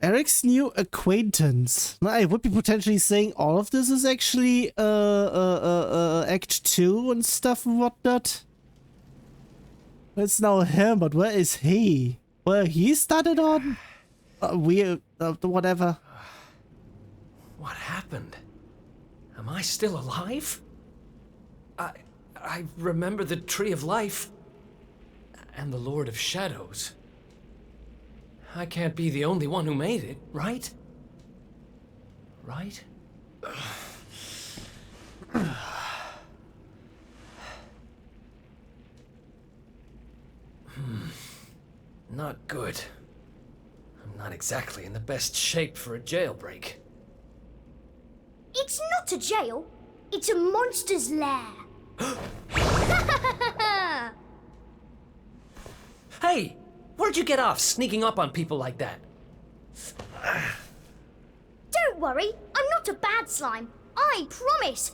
Eric's new acquaintance. I would be potentially saying all of this is actually Act 2 and stuff and whatnot. It's now him, but where is he? Where he started on? Whatever. What happened? Am I still alive? I remember the Tree of Life and the Lord of Shadows. I can't be the only one who made it, right? Right? Not good. I'm not exactly in the best shape for a jailbreak. It's not a jail. It's a monster's lair. Hey! Where'd you get off sneaking up on people like that? Don't worry, I'm not a bad slime. I promise.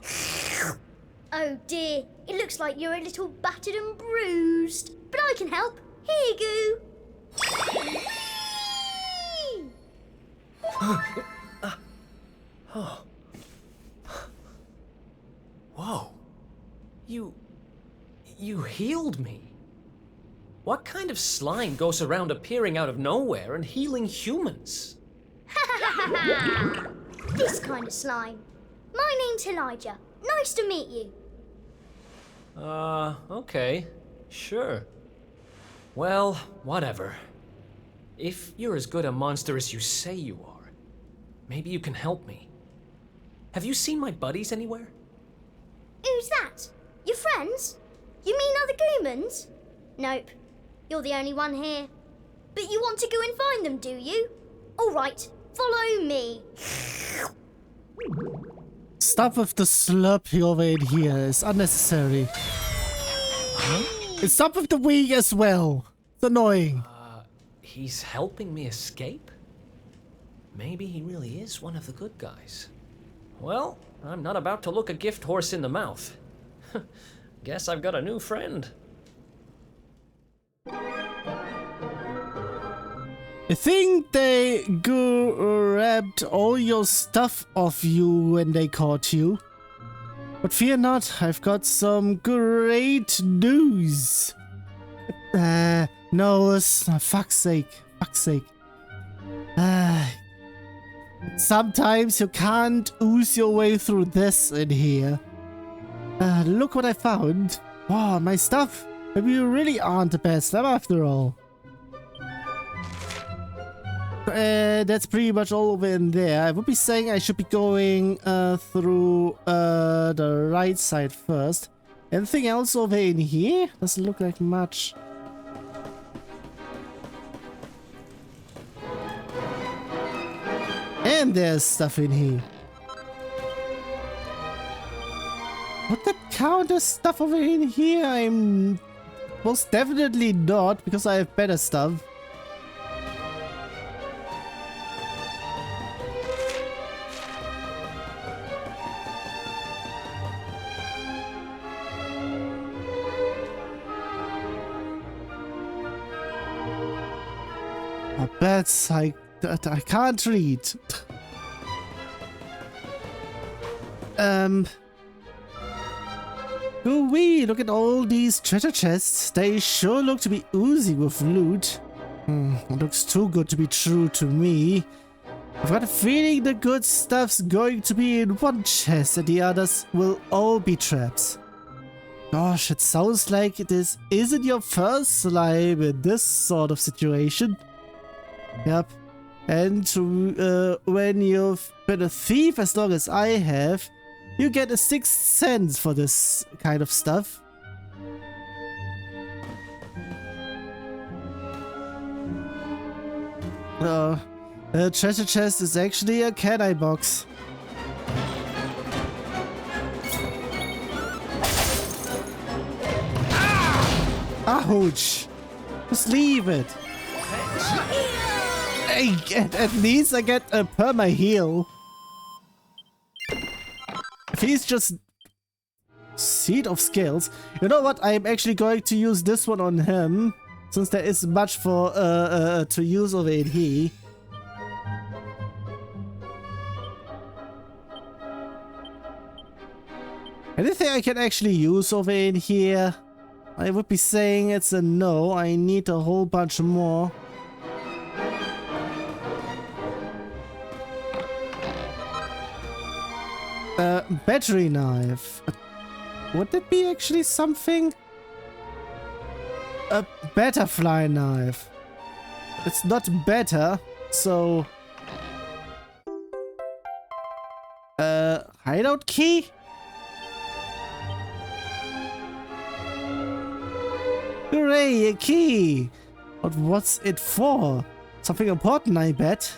Oh dear, it looks like you're a little battered and bruised. But I can help. Here you go. Oh. Whoa. You healed me. What kind of slime goes around appearing out of nowhere and healing humans? This kind of slime. My name's Elijah. Nice to meet you. Okay. Sure. Well, whatever. If you're as good a monster as you say you are, maybe you can help me. Have you seen my buddies anywhere? Who's that? Your friends? You mean other humans? Nope. You're the only one here. But you want to go and find them, do you? All right, follow me. Stop with the slurping over in here. It's unnecessary. Huh? And stop with the wee as well. It's annoying. He's helping me escape? Maybe he really is one of the good guys. Well, I'm not about to look a gift horse in the mouth. Guess I've got a new friend. I think they grabbed all your stuff off you when they caught you. But fear not, I've got some great news. No, fuck's sake. Sometimes you can't ooze your way through this in here. Look what I found. Wow, my stuff. Maybe you really aren't the best after all. That's pretty much all over in there. I would be saying I should be going through the right side first. Anything else over in here? Doesn't look like much. And there's stuff in here. Would that count as stuff over in here? I'm most definitely not, because I have better stuff. That's I can't read. Ooh-wee, look at all these treasure chests. They sure look to be oozing with loot. It looks too good to be true to me. I've got a feeling the good stuff's going to be in one chest and the others will all be traps. Gosh, it sounds like this isn't your first slime in this sort of situation. Yep. And when you've been a thief as long as I have, you get a 6th sense for this kind of stuff. The treasure chest is actually a candy box. Ouch! Just leave it. Hey, at least I get a perma heal. If he's just Seed of Scales. You know what? I'm actually going to use this one on him, since there is much for to use over in here. Anything I can actually use over in here? I would be saying it's a no. I need a whole bunch more. Battery knife. Would that be actually something? A butterfly knife. It's not better, so... hideout key? Hooray, a key! But what's it for? Something important, I bet.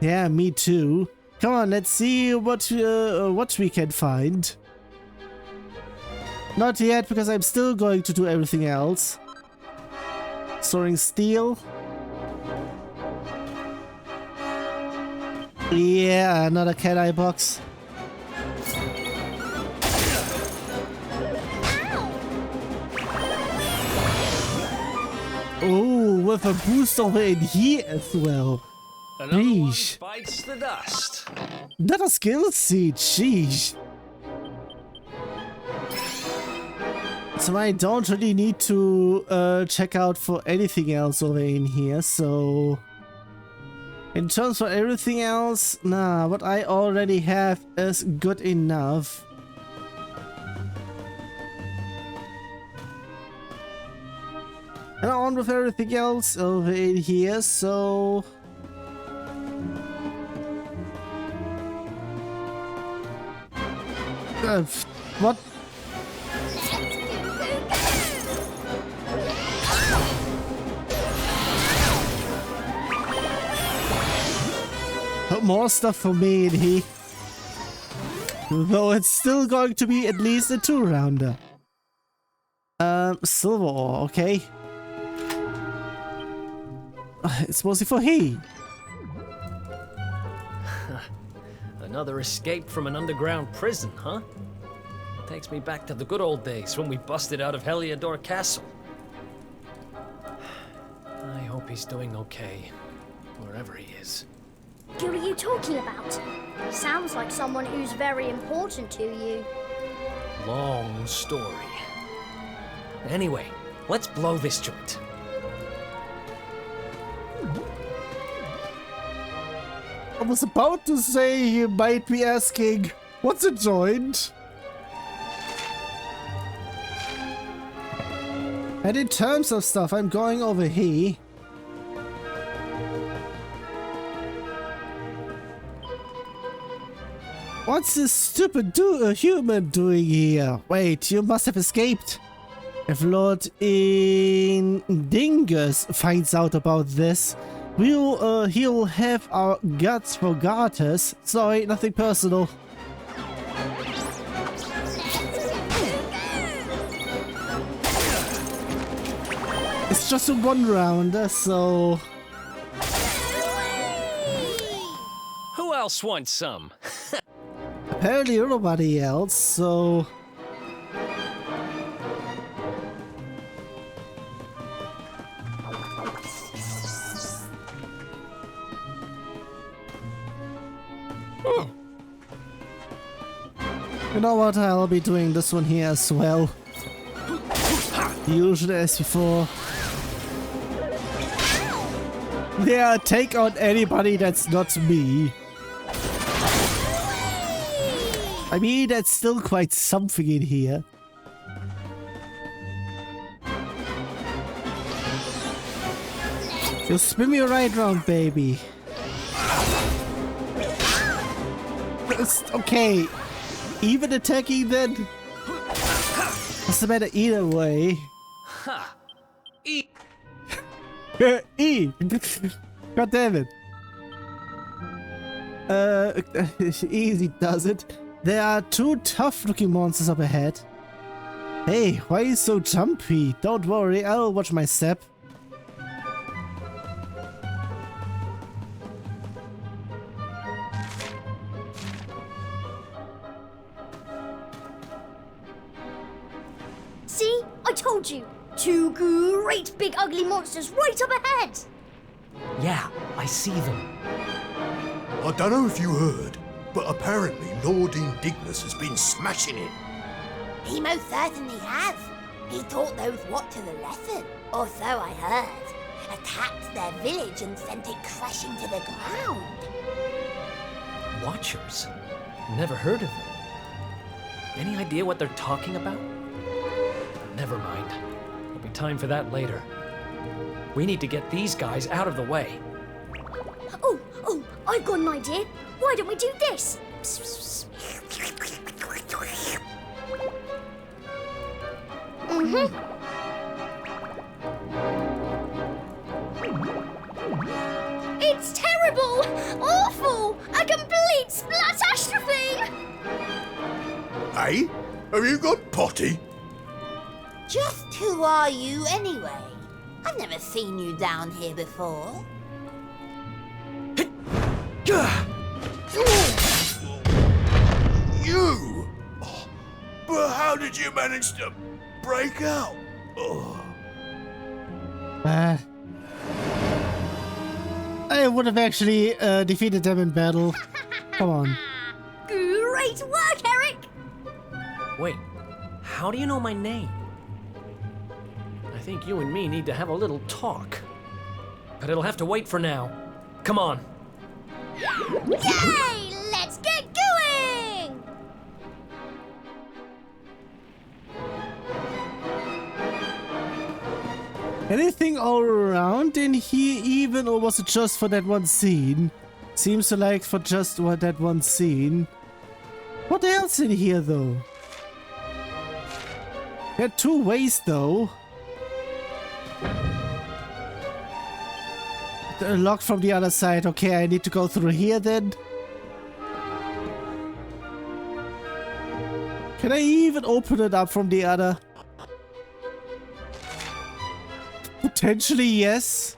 Yeah, me too. Come on, let's see what we can find. Not yet, because I'm still going to do everything else. Storing steel. Yeah, another cat eye box. Oh, with a boost over in here as well. Another one Sheesh. bites the dust. Not a skill seed, sheesh. So I don't really need to check out for anything else over in here, so... In terms of everything else, nah, what I already have is good enough. And on with everything else over in here, so... what? More stuff for me in here. Though it's still going to be at least a 2-rounder. Silver ore, okay. It's mostly for he. Another escape from an underground prison, huh? Takes me back to the good old days when we busted out of Heliodor Castle. I hope he's doing okay, wherever he is. Who are you talking about? Sounds like someone who's very important to you. Long story. Anyway, let's blow this joint. I was about to say you might be asking, what's a joint? And in terms of stuff, I'm going over here. What's this stupid human doing here? Wait, you must have escaped. If Lord Dingus finds out about this, he'll have our guts for garters. Sorry, nothing personal. It's just a 1-rounder, so... Who else wants some? Apparently nobody else, so... You know what, I'll be doing this one here as well. Usually as before. Yeah, take on anybody that's not me. I mean, that's still quite something in here. You spin me right round, baby. It's okay. Even attacking then? What's the matter either way? Ha! E! E! God damn it. Easy does it. There are 2 tough-looking monsters up ahead. Hey, why are you so jumpy? Don't worry, I'll watch my step. See? I told you! 2 great big ugly monsters right up ahead! Yeah, I see them. I don't know if you heard, but apparently Lord Indignus has been smashing it. He most certainly has. He taught those Watchers a lesson, or so I heard. Attacked their village and sent it crashing to the ground. Watchers? Never heard of them. Any idea what they're talking about? Never mind. There'll be time for that later. We need to get these guys out of the way. Oh, I've got an idea. Why don't we do this? It's terrible! Awful! A complete splatastrophe! Hey, have you got potty? Just who are you anyway? I've never seen you down here before. You? Oh, but how did you manage to break out? Oh. I would have actually defeated them in battle. Come on. Great work, Eric! Wait, how do you know my name? I think you and me need to have a little talk. But it'll have to wait for now. Come on. Yay! Let's get going! Anything all around in here even, or was it just for that one scene? Seems so like for just that one scene. What else in here though? There are two ways though. The lock from the other side. Okay, I need to go through here then. Can I even open it up from the other? Potentially, yes.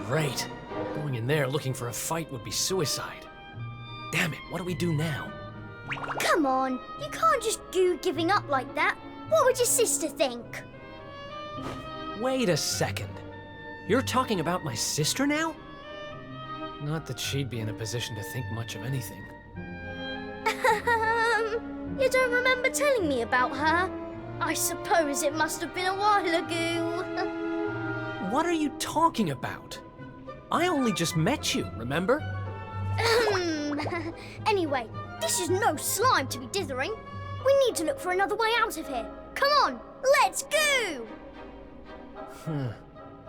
Great. Going in there looking for a fight would be suicide. Damn it, what do we do now? Come on, you can't just go giving up like that. What would your sister think? Wait a second. You're talking about my sister now? Not that she'd be in a position to think much of anything. You don't remember telling me about her? I suppose it must have been a while ago. What are you talking about? I only just met you, remember? Anyway, this is no slime to be dithering. We need to look for another way out of here. Come on, let's go!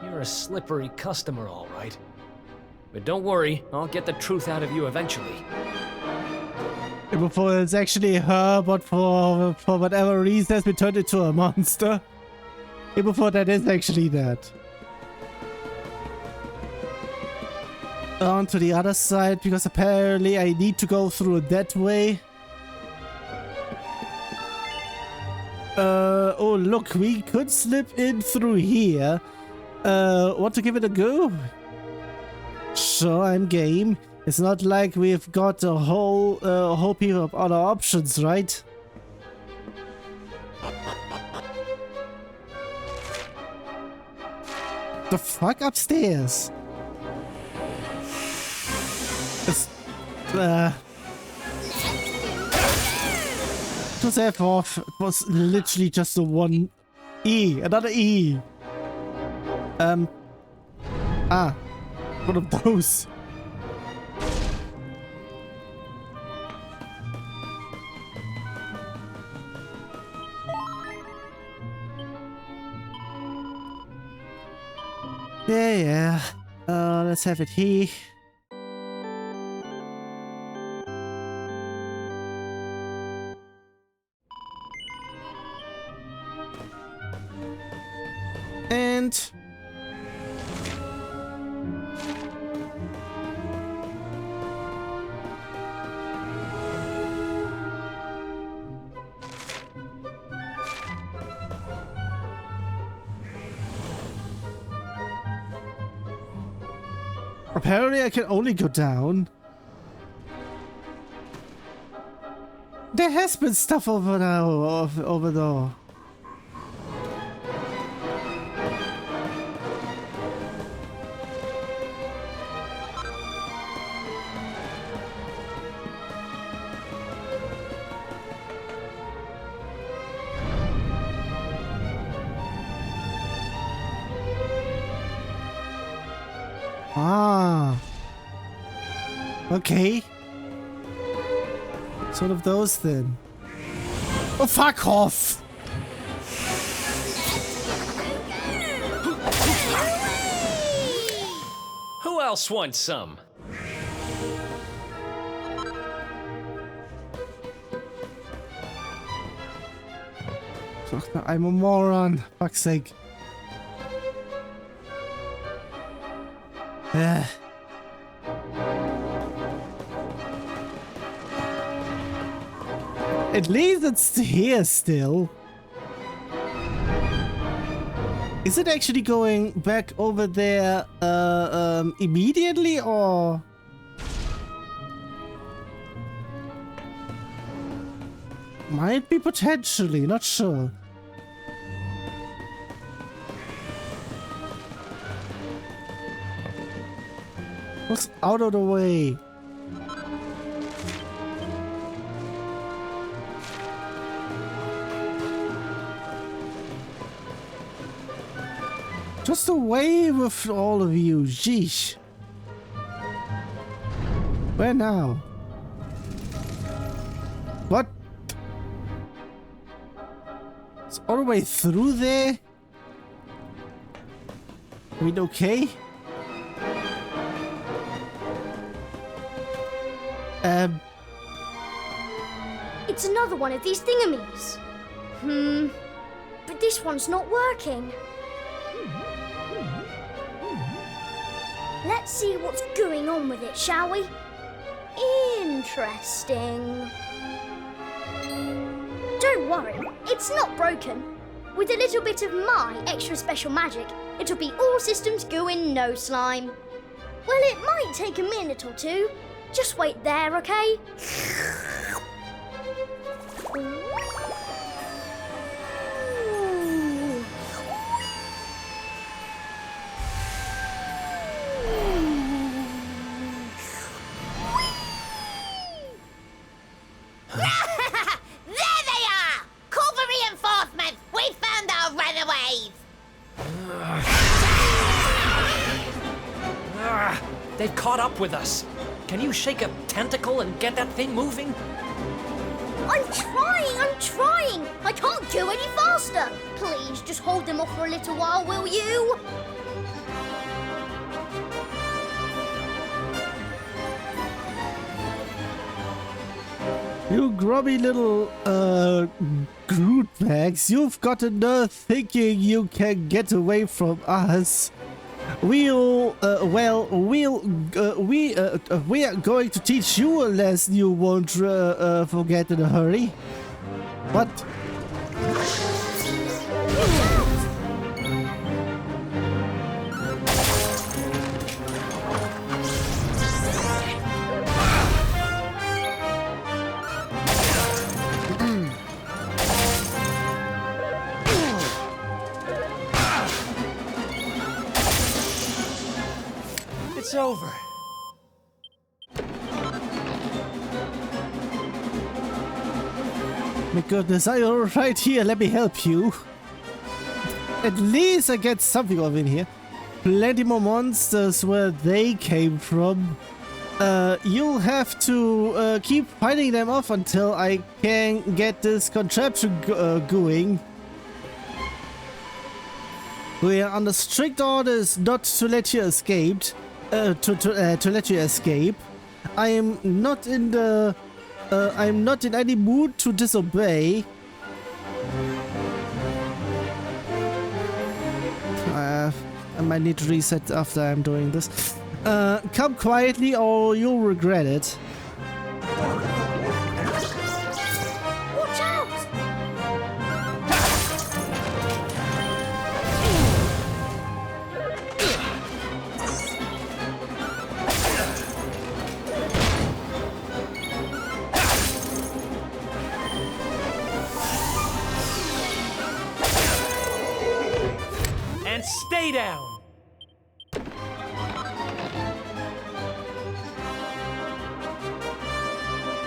You're a slippery customer, all right. But don't worry, I'll get the truth out of you eventually. Before it's actually her, but for whatever reason has been turned into a monster. Before that is actually that. On to the other side, because apparently I need to go through that way. Oh look, we could slip in through here. Want to give it a go? Sure, I'm game. It's not like we've got a whole heap of other options, right? The fuck upstairs? It's, just F off. It was literally just the one E. Another E. One of those. Yeah. Let's have it here. And apparently I can only go down. there has been stuff over now, over there. Ah. Okay. It's one of those then. Oh, fuck off! Who else wants some? I'm a moron. Fuck's sake. At least it's here still. Is it actually going back over there immediately or? Might be potentially, not sure. Looks out of the way. Just away with all of you, sheesh. Where now? What? It's all the way through there? I mean, okay? It's another one of these thingamies. But this one's not working. Let's see what's going on with it, shall we? Interesting. Don't worry, it's not broken. With a little bit of my extra special magic, it'll be all systems go in no slime. Well, it might take a minute or two. Just wait there, okay? They've caught up with us. Can you shake a tentacle and get that thing moving? I'm trying! I can't go any faster! Please, just hold them off for a little while, will you? You grubby little, Groot bags, you've got a nerve thinking you can get away from us. We are going to teach you a lesson you won't forget in a hurry. What? It's over. My goodness, are you right here? Let me help you. At least I get something of in here. Plenty more monsters where they came from. You'll have to keep fighting them off until I can get this contraption going. We are under strict orders not to let you escape. To let you escape. I am not in the. I'm not in any mood to disobey. I might need to reset after I'm doing this. Come quietly or you'll regret it. Watch out! down.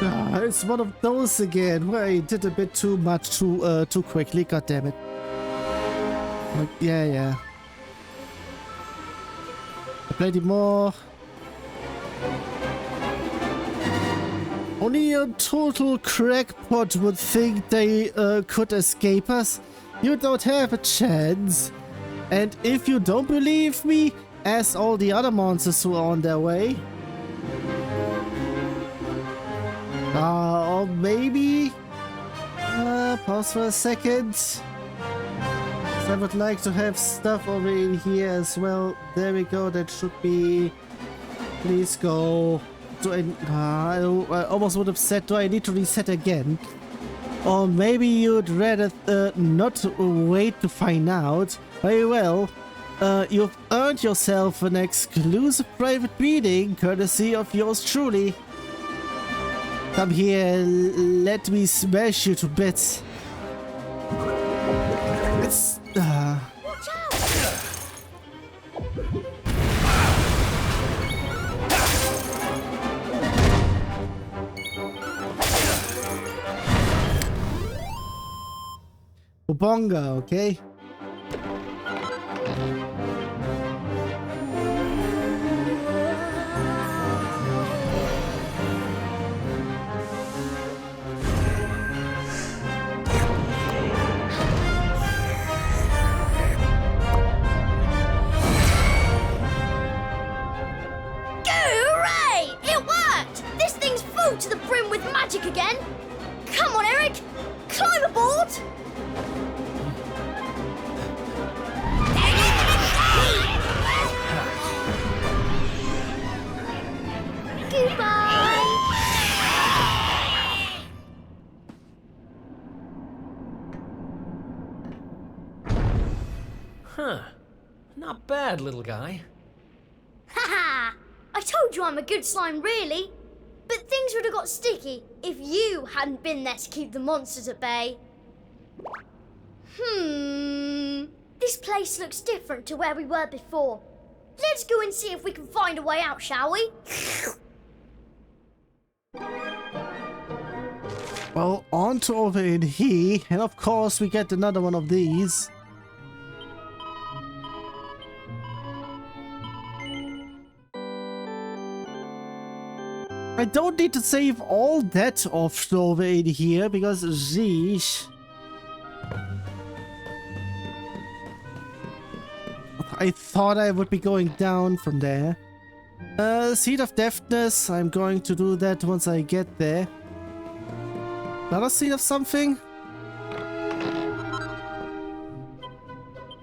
Ah, it's one of those again where I did a bit too much too quickly. God damn it. Like, yeah. Plenty more. Only a total crackpot would think they could escape us. You don't have a chance. And if you don't believe me, ask all the other monsters who are on their way. Or maybe... pause for a second. I would like to have stuff over in here as well. There we go, that should be... Please go. Do I almost would have said, do I need to reset again? Or maybe you'd rather not wait to find out. Very well. You've earned yourself an exclusive private reading, courtesy of yours truly. Come here, let me smash you to bits. It's... Watch out! Ubonga, okay? To the brim with magic again! Come on, Eric! Climb aboard! Goodbye! Huh. Not bad, little guy. Haha! I told you I'm a good slime, really. But things would have got sticky if you hadn't been there to keep the monsters at bay. This place looks different to where we were before. Let's go and see if we can find a way out, shall we? Well, on to over in here, and of course we get another one of these. I don't need to save all that off over in here, because sheesh. I thought I would be going down from there. Seed of Deafness, I'm going to do that once I get there. Another seed of something?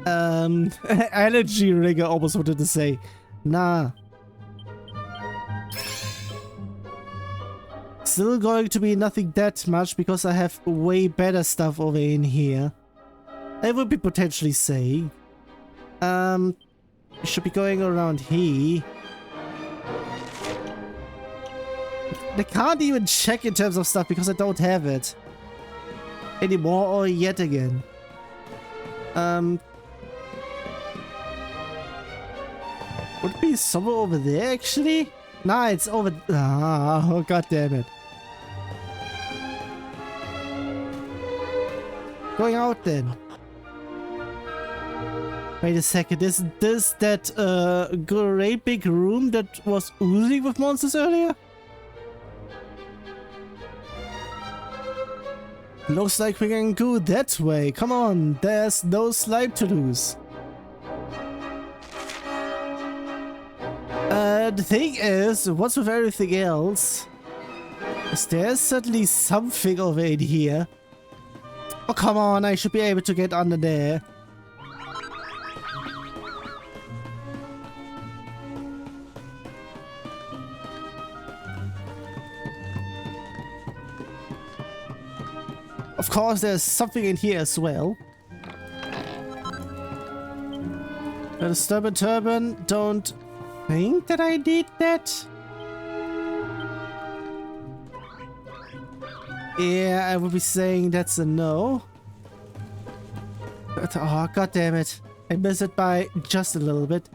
Allergy ring, I almost wanted to say. Nah. Still going to be nothing that much because I have way better stuff over in here. I would be potentially saying. Should be going around here. I can't even check in terms of stuff because I don't have it anymore or yet again. Would it be somewhere over there actually? Nah, it's over. Oh, god damn it. Going out then. Wait a second, isn't this that great big room that was oozing with monsters earlier? Looks like we can go that way. Come on, there's no slime to lose. The thing is, what's with everything else? Is there certainly something over in here? Oh, come on, I should be able to get under there. Of course, there's something in here as well. The stubborn turban, don't think that I need that. Yeah, I would be saying that's a no. But, oh, god damn it. I missed it by just a little bit.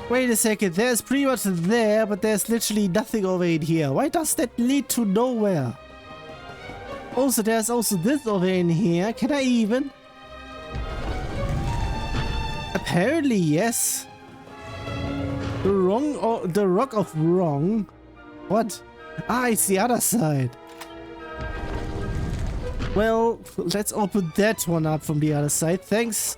Wait a second, there's pretty much there, but there's literally nothing over in here. Why does that lead to nowhere? Also, there's also this over in here. Can I even? Apparently, yes. The rock of wrong. What? Ah, it's the other side. Well, let's open that one up from the other side. Thanks.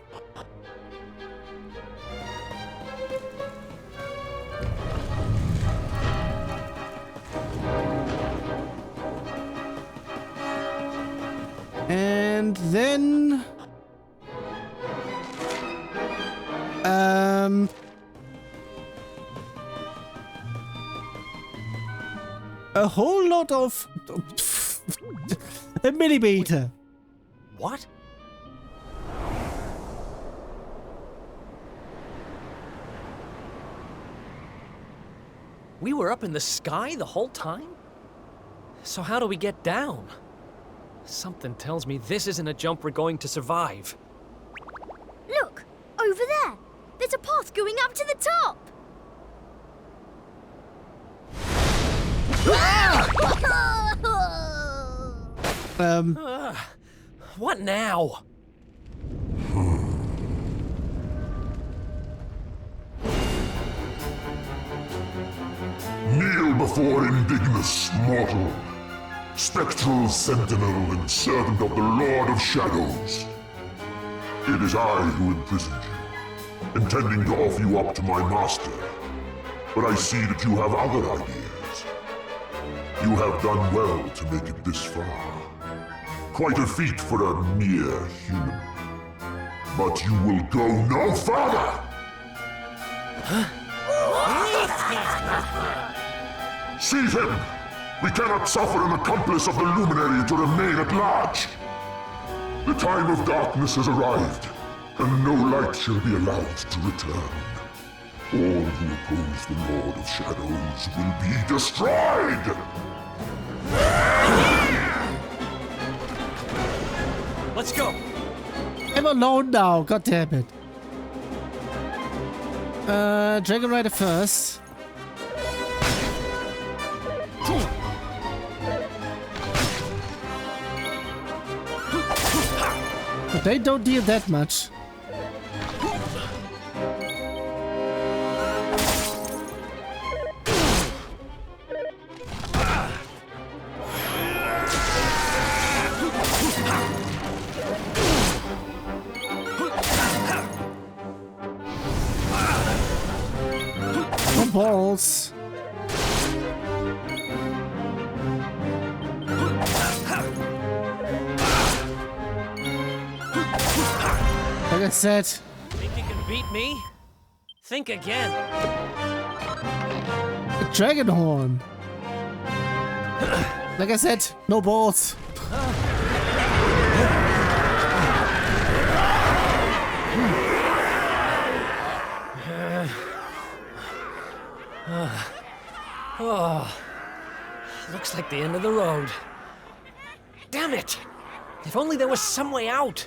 And then... a whole lot of... a millimeter. What? We were up in the sky the whole time? So how do we get down? Something tells me this isn't a jump we're going to survive. Look, over there. There's a path going up to the top. What now? Kneel before indignous mortal, spectral sentinel and servant of the Lord of Shadows. It is I who imprisoned you, intending to offer you up to my master. But I see that you have other ideas. You have done well to make it this far. Quite a feat for a mere human. But you will go no further! Seize him! We cannot suffer an accomplice of the Luminary to remain at large! The time of darkness has arrived, and no light shall be allowed to return. All who oppose the Lord of Shadows will be destroyed! Let's go! I'm alone now, god damn it. Dragon Rider first. But they don't deal that much. No balls. Like I said. Think you can beat me? Think again. A dragon horn. Like I said, no balls. Looks like the end of the road. Damn it! If only there was some way out.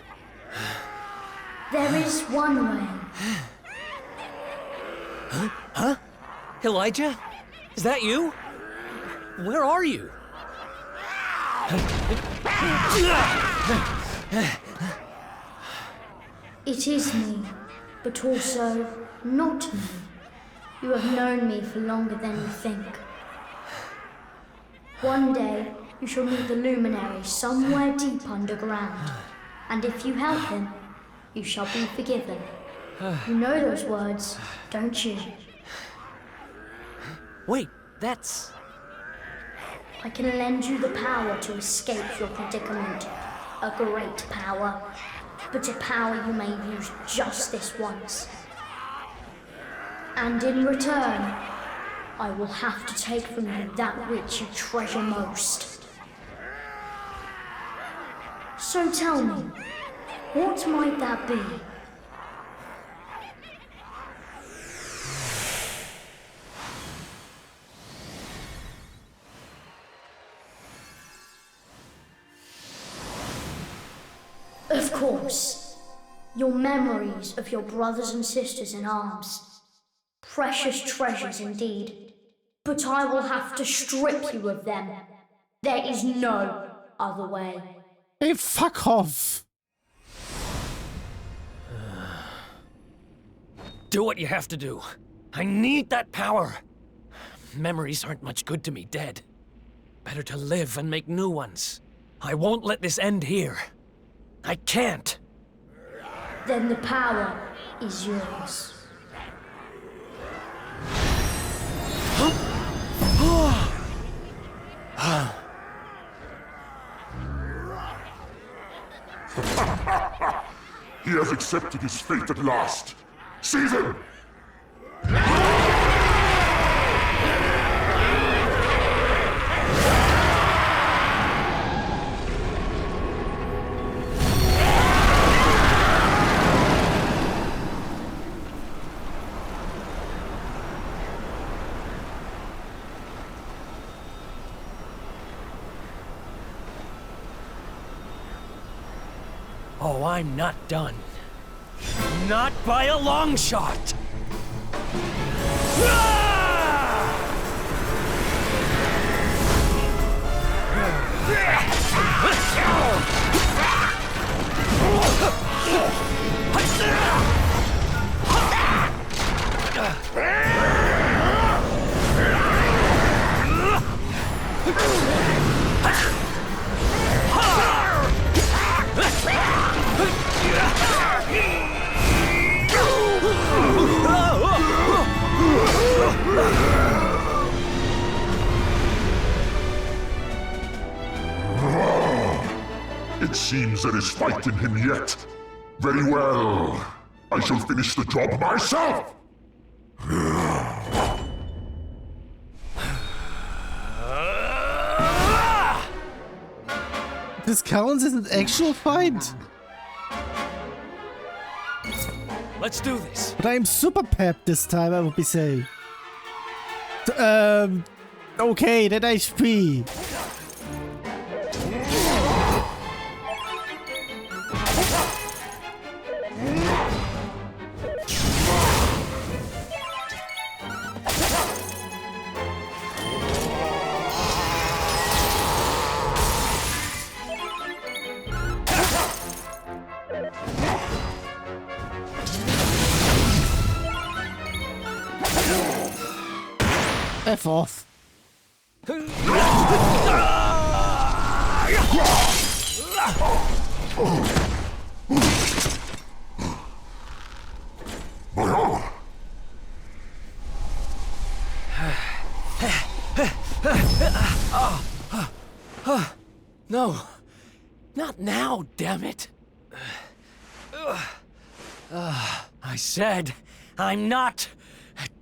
There is one way. Huh? Elijah? Is that you? Where are you? It is me, but also not me. You have known me for longer than you think. One day, you shall meet the Luminary somewhere deep underground. And if you help him, you shall be forgiven. You know those words, don't you? Wait, that's... I can lend you the power to escape your predicament. A great power. But a power you may use just this once. And in return, I will have to take from you that which you treasure most. So tell me, What might that be? Of course, your memories of your brothers and sisters in arms. Precious treasures indeed. But I will have to strip you of them. There is no other way. Hey, fuck off! Do what you have to do. I need that power. Memories aren't much good to me dead. Better to live and make new ones. I won't let this end here. I can't. Then the power is yours. He has accepted his fate at last. Seize him! Oh, I'm not done. Not by a long shot! It seems there is fight in him yet. Very well. I shall finish the job myself! This counts as an actual fight? Let's do this. But I'm super pepped this time, I would be saying. Okay, that HP. F off. My armor! No. Not now, damn it. I said, I'm not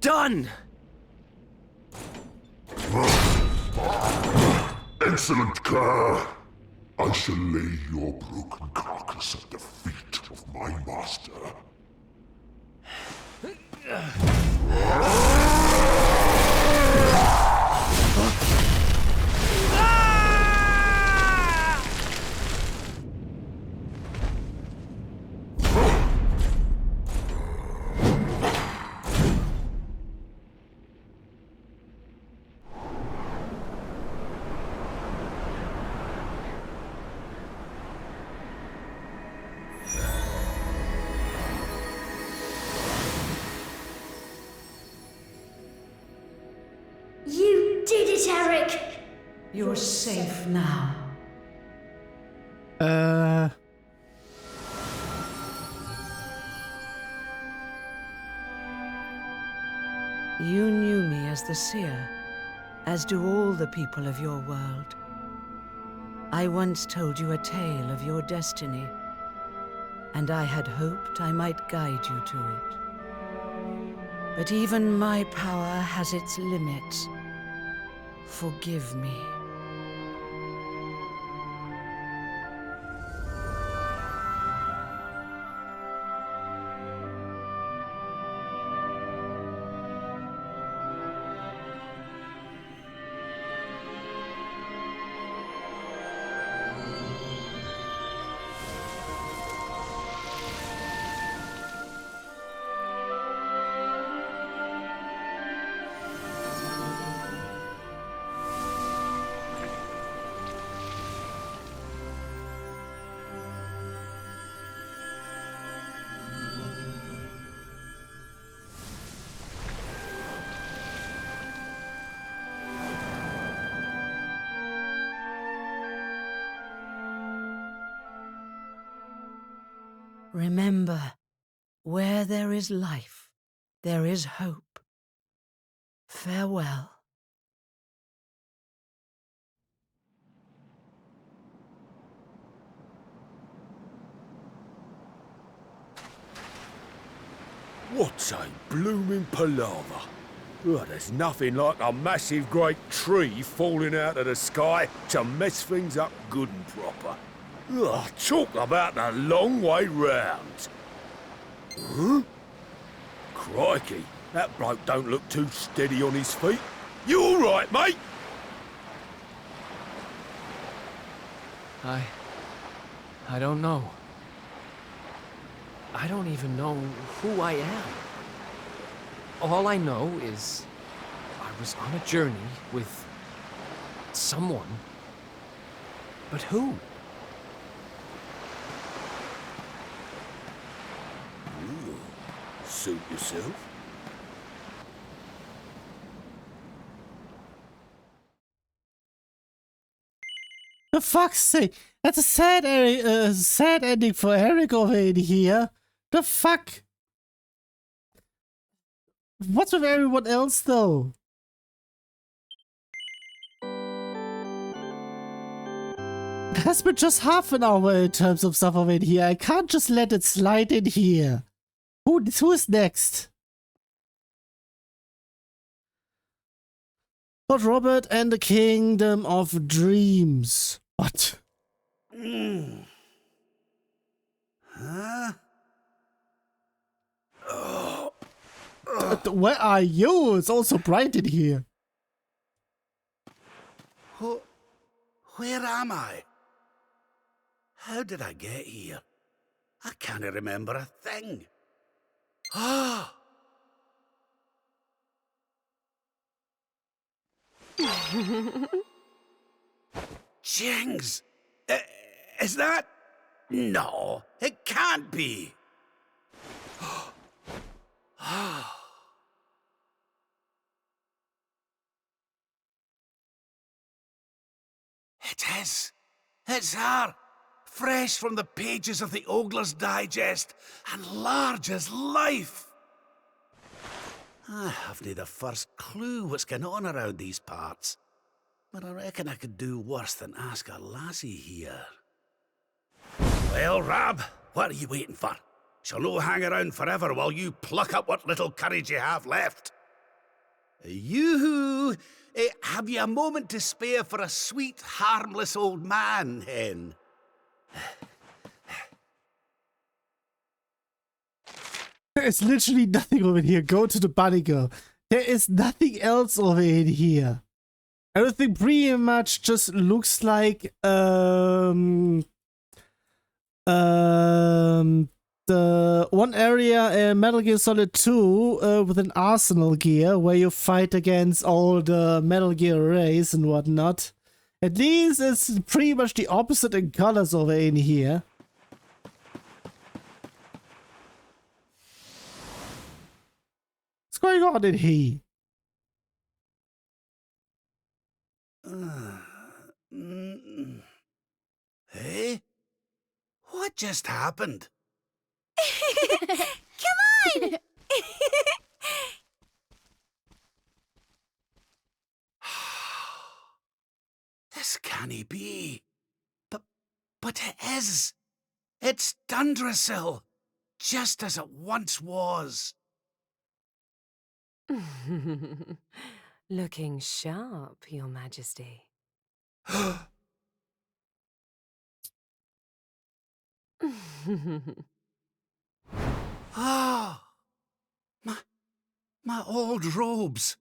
done. Excellent, Kerr. I shall lay your broken carcass at the feet of my master. You did it, Eric! You're safe now. You knew me as the seer, as do all the people of your world. I once told you a tale of your destiny, and I had hoped I might guide you to it. But even my power has its limits. Forgive me. Remember, where there is life, there is hope. Farewell. What's a blooming palaver? Oh, there's nothing like a massive great tree falling out of the sky to mess things up good and proper. Oh, talk about the long way round. Huh? Crikey, that bloke don't look too steady on his feet. You all right, mate? I don't know. I don't even know who I am. All I know is I was on a journey with someone. But who? Ooh, suit yourself. For fuck's sake, that's a sad ending for Eric over in here. The fuck? What's with everyone else though? It has been just half an hour in terms of stuff over in here. I can't just let it slide in here. Who is next? Lord Robert and the Kingdom of Dreams. What? Huh? Where are you? It's also bright in here. Where am I? How did I get here? I can't remember a thing. Ah! Jings! Is that... No, it can't be. It is. It's her. Fresh from the pages of the Ogler's Digest and large as life. I haven't the first clue what's going on around these parts. But I reckon I could do worse than ask a lassie here. Well, Rab, what are you waiting for? She'll no hang around forever while you pluck up what little courage you have left. Yoo-hoo! Have you a moment to spare for a sweet, harmless old man, hen? There is literally nothing over here. Go to the bunny girl. There is nothing else over in here. Everything pretty much just looks like the one area in Metal Gear Solid 2 with an arsenal gear where you fight against all the Metal Gear rays and whatnot. At least it's pretty much the opposite in colors over in here. What's going on in here? Hey? What just happened? Come on! This can't be. But it is. It's Dundrasil, just as it once was. Looking sharp, Your Majesty. Ah, my old robes.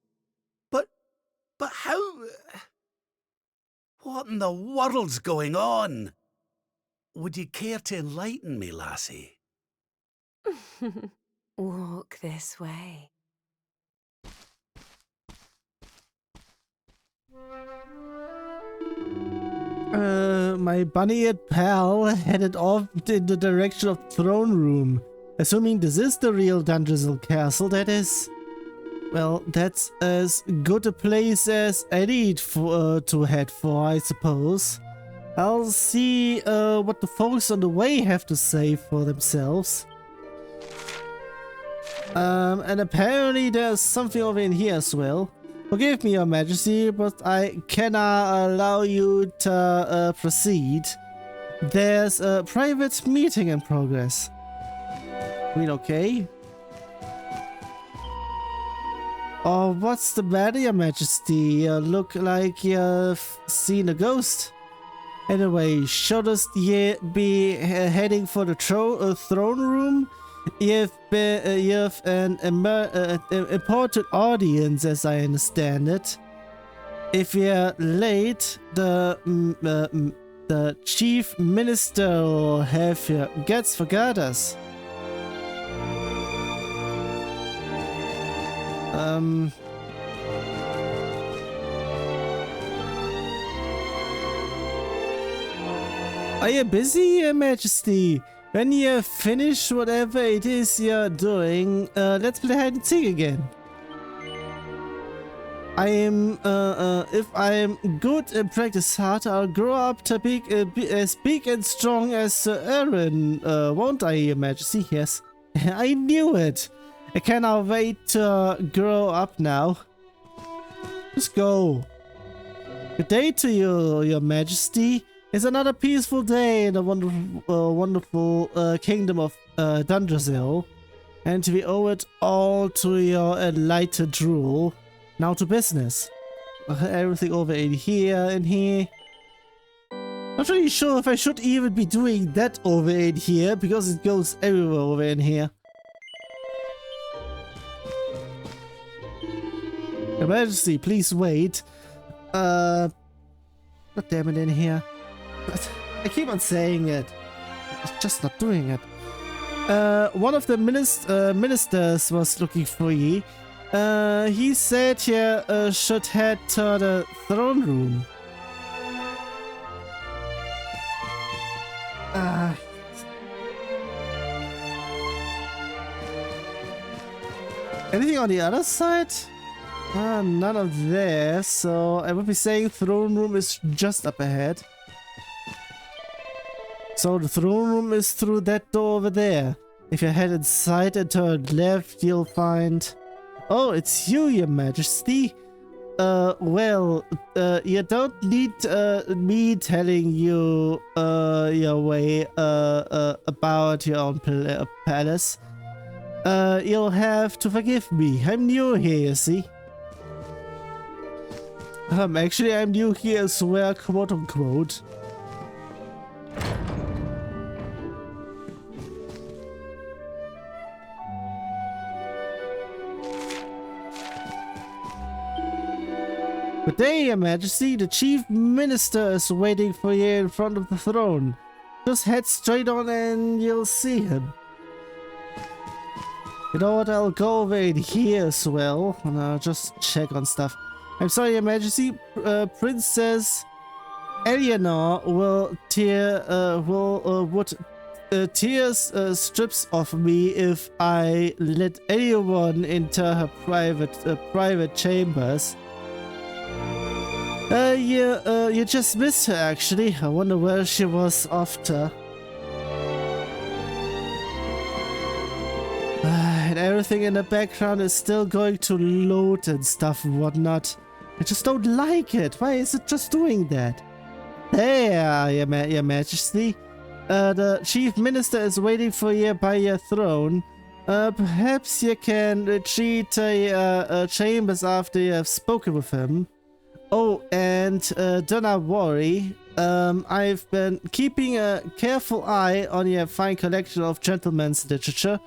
But how? What in the world's going on? Would you care to enlighten me, lassie? Walk this way. My bunny-eared pal headed off in the direction of throne room. Assuming this is the real Dundrasil Castle, that is... Well, that's as good a place as I need to head for, I suppose. I'll see what the folks on the way have to say for themselves. And apparently there's something over in here as well. Forgive me, Your Majesty, but I cannot allow you to proceed. There's a private meeting in progress. Queen, okay? Oh, what's the matter, Your Majesty? You look like you've seen a ghost. Anyway, shouldst ye be heading for the throne room? You've an important audience, as I understand it. If you're late, the chief minister will have your guts forgot us. Are you busy, Your Majesty? When you finish whatever it is you're doing, let's play hide and seek again. If I am good and practice hard, I'll grow up to be as big and strong as Sir Aaron, won't I, Your Majesty? Yes, I knew it. I cannot wait to grow up now. Just go. Good day to you, Your Majesty. It's another peaceful day in the wonderful kingdom of Dundrasil, and we owe it all to your enlightened rule. Now to business. Everything over in here and here. Not really sure if I should even be doing that over in here, because it goes everywhere over in here. Your Majesty, please wait. God damn it, in here. I keep on saying it. It's just not doing it. One of the ministers was looking for ye. He said you should head to the throne room. Anything on the other side? None of there, so I would be saying throne room is just up ahead. So the throne room is through that door over there. If you head inside and turn left, you'll find... Oh, it's you, Your Majesty. Well, you don't need me telling you your way about your own palace. You'll have to forgive me. I'm new here, you see. Actually, I'm new here as well, quote unquote. Good day, Your Majesty. The Chief Minister is waiting for you in front of the throne. Just head straight on and you'll see him. You know what? I'll go over in here as well, and I'll just check on stuff. I'm sorry, Your Majesty. Princess Eleanor will tear strips of me if I let anyone into her private chambers. You just missed her, actually. I wonder where she was after. And everything in the background is still going to load and stuff and whatnot. I just don't like it. Why is it just doing that? There, Your Majesty. The Chief Minister is waiting for you by your throne. Perhaps you can retreat to your chambers after you have spoken with him. Oh, and do not worry. I've been keeping a careful eye on your fine collection of gentlemen's literature.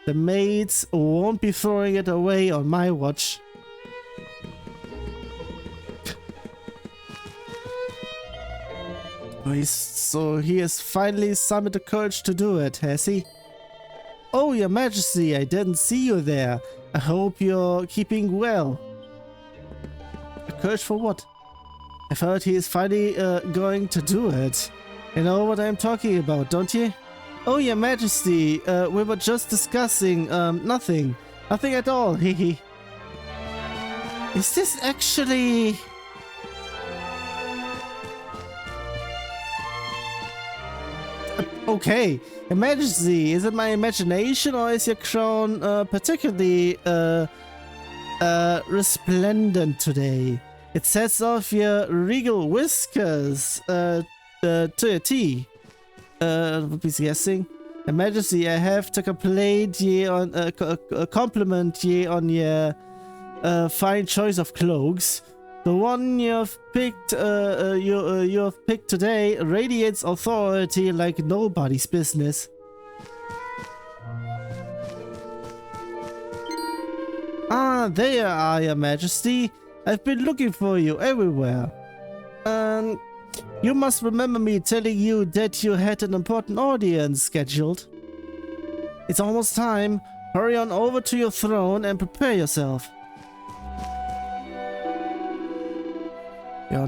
The maids won't be throwing it away on my watch. So he has finally summoned the courage to do it, has he? Oh, Your Majesty, I didn't see you there. I hope you're keeping well. A courage for what? I've heard he is finally going to do it. You know what I'm talking about, don't you? Oh, Your Majesty, we were just discussing, nothing. Nothing at all, hehe. Is this actually... Okay, Your Majesty, is it my imagination or is your crown particularly resplendent today? It sets off your regal whiskers to your tea. Please guessing. Your Majesty, I have to compliment ye on your fine choice of cloaks. The one you've picked, you've picked today radiates authority like nobody's business. Ah, there you are, Your Majesty. I've been looking for you everywhere. You must remember me telling you that you had an important audience scheduled. It's almost time. Hurry on over to your throne and prepare yourself. You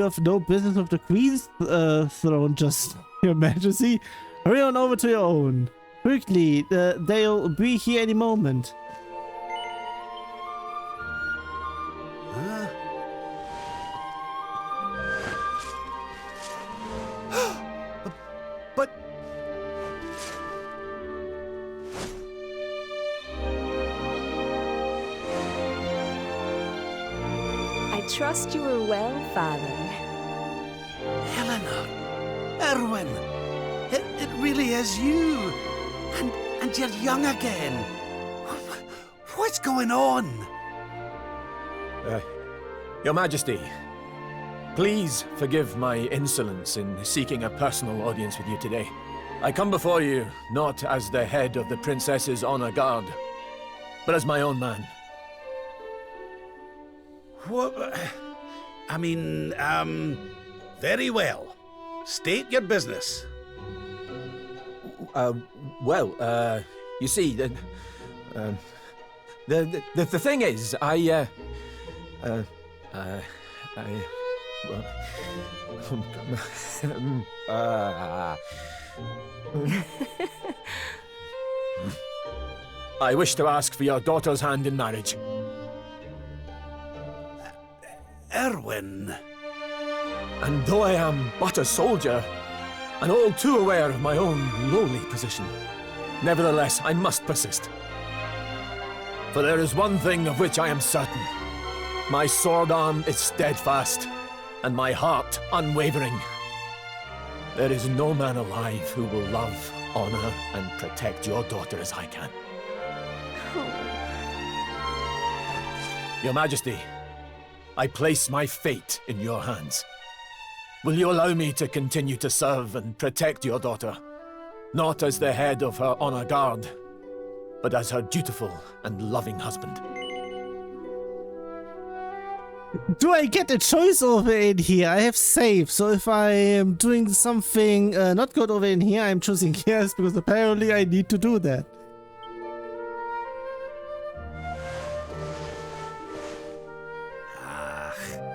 have no business of the Queen's throne, just Your Majesty. Hurry on over to your own. Quickly, they'll be here any moment. But... I trust you are well, Father. Eleanor, Erwin, it really is you. And you're young again. What's going on? Your Majesty, please forgive my insolence in seeking a personal audience with you today. I come before you not as the head of the Princess's honor guard, but as my own man. What? I mean, very well. State your business. You see, the thing is, I wish to ask for your daughter's hand in marriage. Erwin. And though I am but a soldier, and all too aware of my own lowly position, nevertheless I must persist. For there is one thing of which I am certain. My sword arm is steadfast, and my heart unwavering. There is no man alive who will love, honor, and protect your daughter as I can. Your Majesty, I place my fate in your hands. Will you allow me to continue to serve and protect your daughter? Not as the head of her honor guard, but as her dutiful and loving husband. Do I get a choice over in here? I have save, so if I am doing something not good over in here, I'm choosing yes, because apparently I need to do that.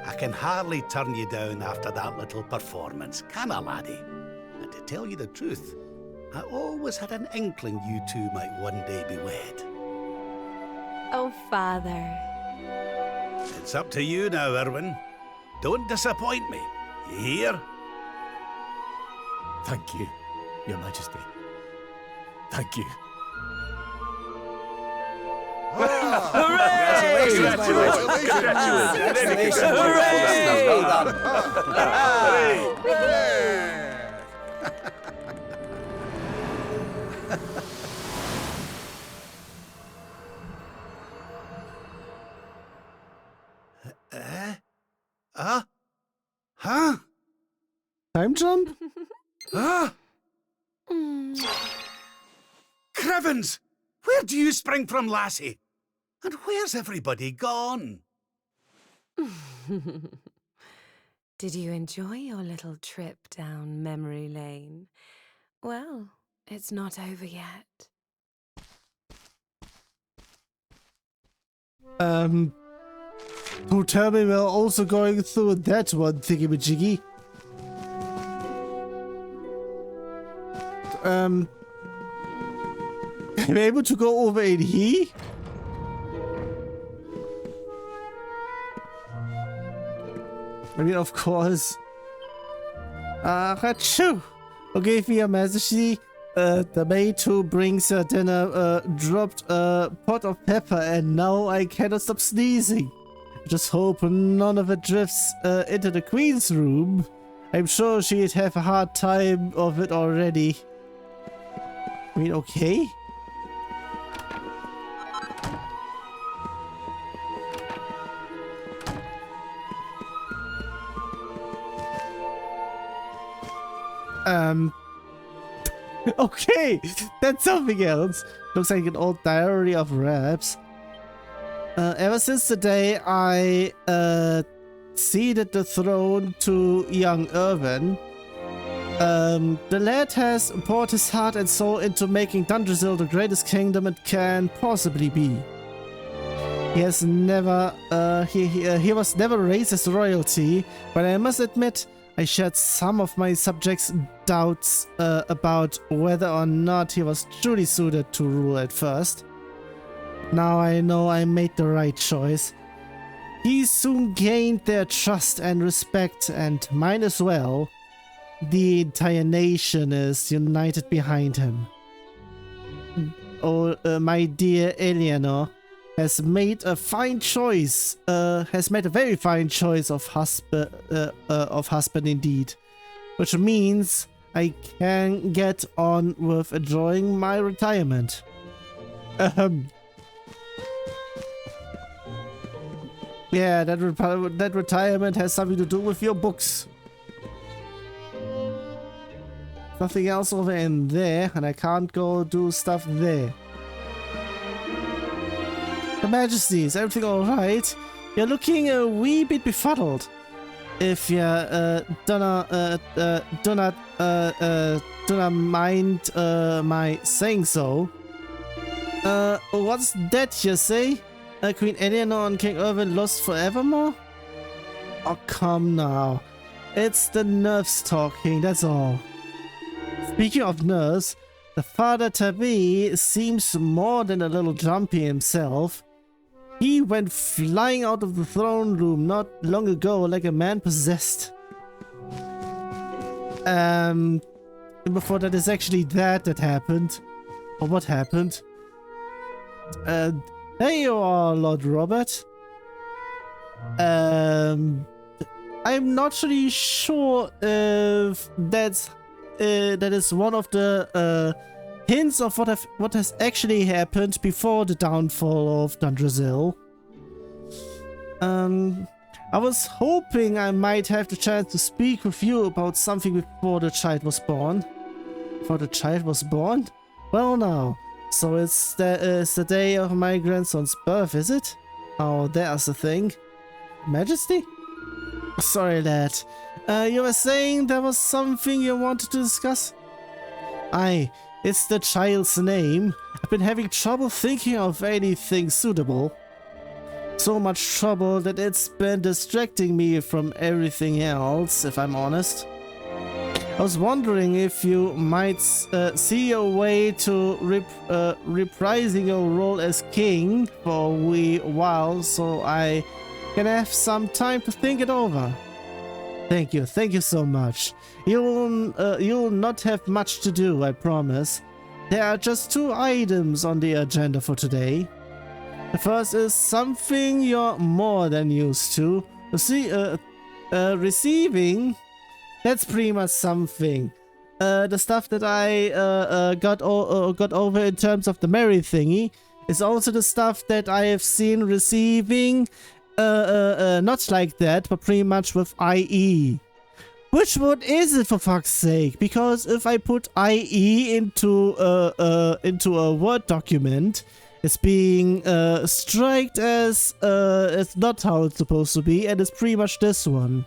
I can hardly turn you down after that little performance, can I, laddie? And to tell you the truth, I always had an inkling you two might one day be wed. Oh, Father. It's up to you now, Erwin. Don't disappoint me. You hear? Thank you, Your Majesty. Thank you. Huh? Time jump? Crevens! Where do you spring from, lassie? And where's everybody gone? Did you enjoy your little trip down memory lane? Well, it's not over yet. Who tell me we're also going through that one thingy-majiggy? Am I able to go over in here? I mean, of course. Achoo! Okay, for your majesty, the maid who brings her dinner dropped a pot of pepper and now I cannot stop sneezing. Just hope none of it drifts into the queen's room. I'm sure she'd have a hard time of it already. I mean, okay? Okay, that's something else. Looks like an old diary of raps. Ever since the day I ceded the throne to young Irvin, the lad has poured his heart and soul into making Dundrasil the greatest kingdom it can possibly be. He has never, he was never raised as royalty, but I must admit, I shared some of my subjects' doubts about whether or not he was truly suited to rule at first. Now I know I made the right choice. He soon gained their trust and respect, and mine as well. The entire nation is united behind him. Oh, my dear Eleanor has made a fine choice. Has made a very fine choice of husband indeed, which means I can get on with enjoying my retirement. Yeah, that retirement has something to do with your books. Nothing else over in there, and I can't go do stuff there. Your Majesty, is everything alright? You're looking a wee bit befuddled. If you do not mind my saying so. What's that you say? Queen Eleanor and King Irvin lost forevermore? Oh, come now. It's the nerves talking, that's all. Speaking of nerves, the father-to-be seems more than a little jumpy himself. He went flying out of the throne room not long ago like a man possessed. Before that is actually that happened. Or what happened? There you are, Lord Robert. I'm not really sure if that is one of the hints of what has actually happened before the downfall of Dundrasil. I was hoping I might have the chance to speak with you about something before the child was born. Before the child was born? Well now. So it's the day of my grandson's birth, is it? Oh, there's the thing. Majesty? Sorry, lad. You were saying there was something you wanted to discuss? Aye, it's the child's name. I've been having trouble thinking of anything suitable. So much trouble that it's been distracting me from everything else, if I'm honest. I was wondering if you might see a way to reprising your role as king for a wee while so I can have some time to think it over. Thank you so much. You'll not have much to do, I promise. There are just 2 items on the agenda for today. The first is something you're more than used to. Receiving. That's pretty much something. The stuff that I got over in terms of the Mary thingy is also the stuff that I have seen receiving, not like that, but pretty much with IE. Which one is it, for fuck's sake? Because if I put IE into a Word document, it's being striked as it's not how it's supposed to be, and it's pretty much this one.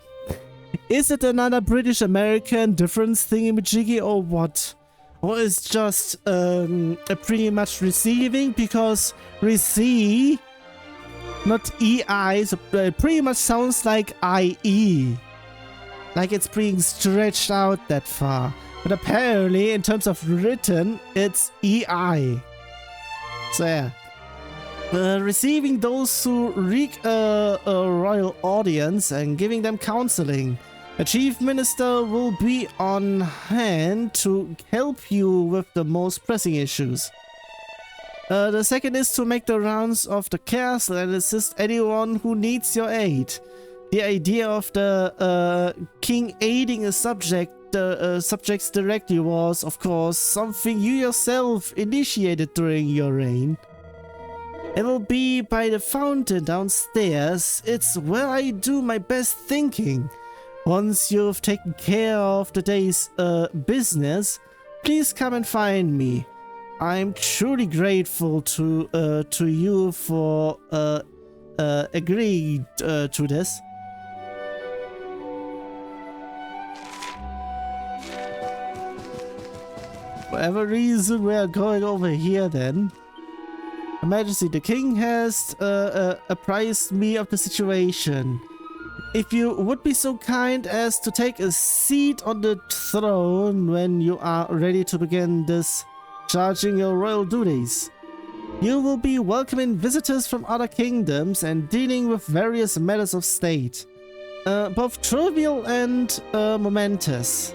Is it another British-American difference thingy-majiggy or what? Or is just pretty much receiving, because receive, not EI, so it pretty much sounds like IE. Like it's being stretched out that far. But apparently, in terms of written, it's EI. So yeah. Receiving those who wreak a royal audience and giving them counseling. A chief minister will be on hand to help you with the most pressing issues. The second is to make the rounds of the castle and assist anyone who needs your aid. The idea of the king aiding a subjects directly was, of course, something you yourself initiated during your reign. It will be by the fountain downstairs. It's where I do my best thinking. Once you've taken care of the day's business, please come and find me. I'm truly grateful to you for agreeing to this. For whatever reason, we are going over here then. Her Majesty, the king has apprised me of the situation. If you would be so kind as to take a seat on the throne when you are ready to begin discharging your royal duties. You will be welcoming visitors from other kingdoms and dealing with various matters of state, both trivial and momentous.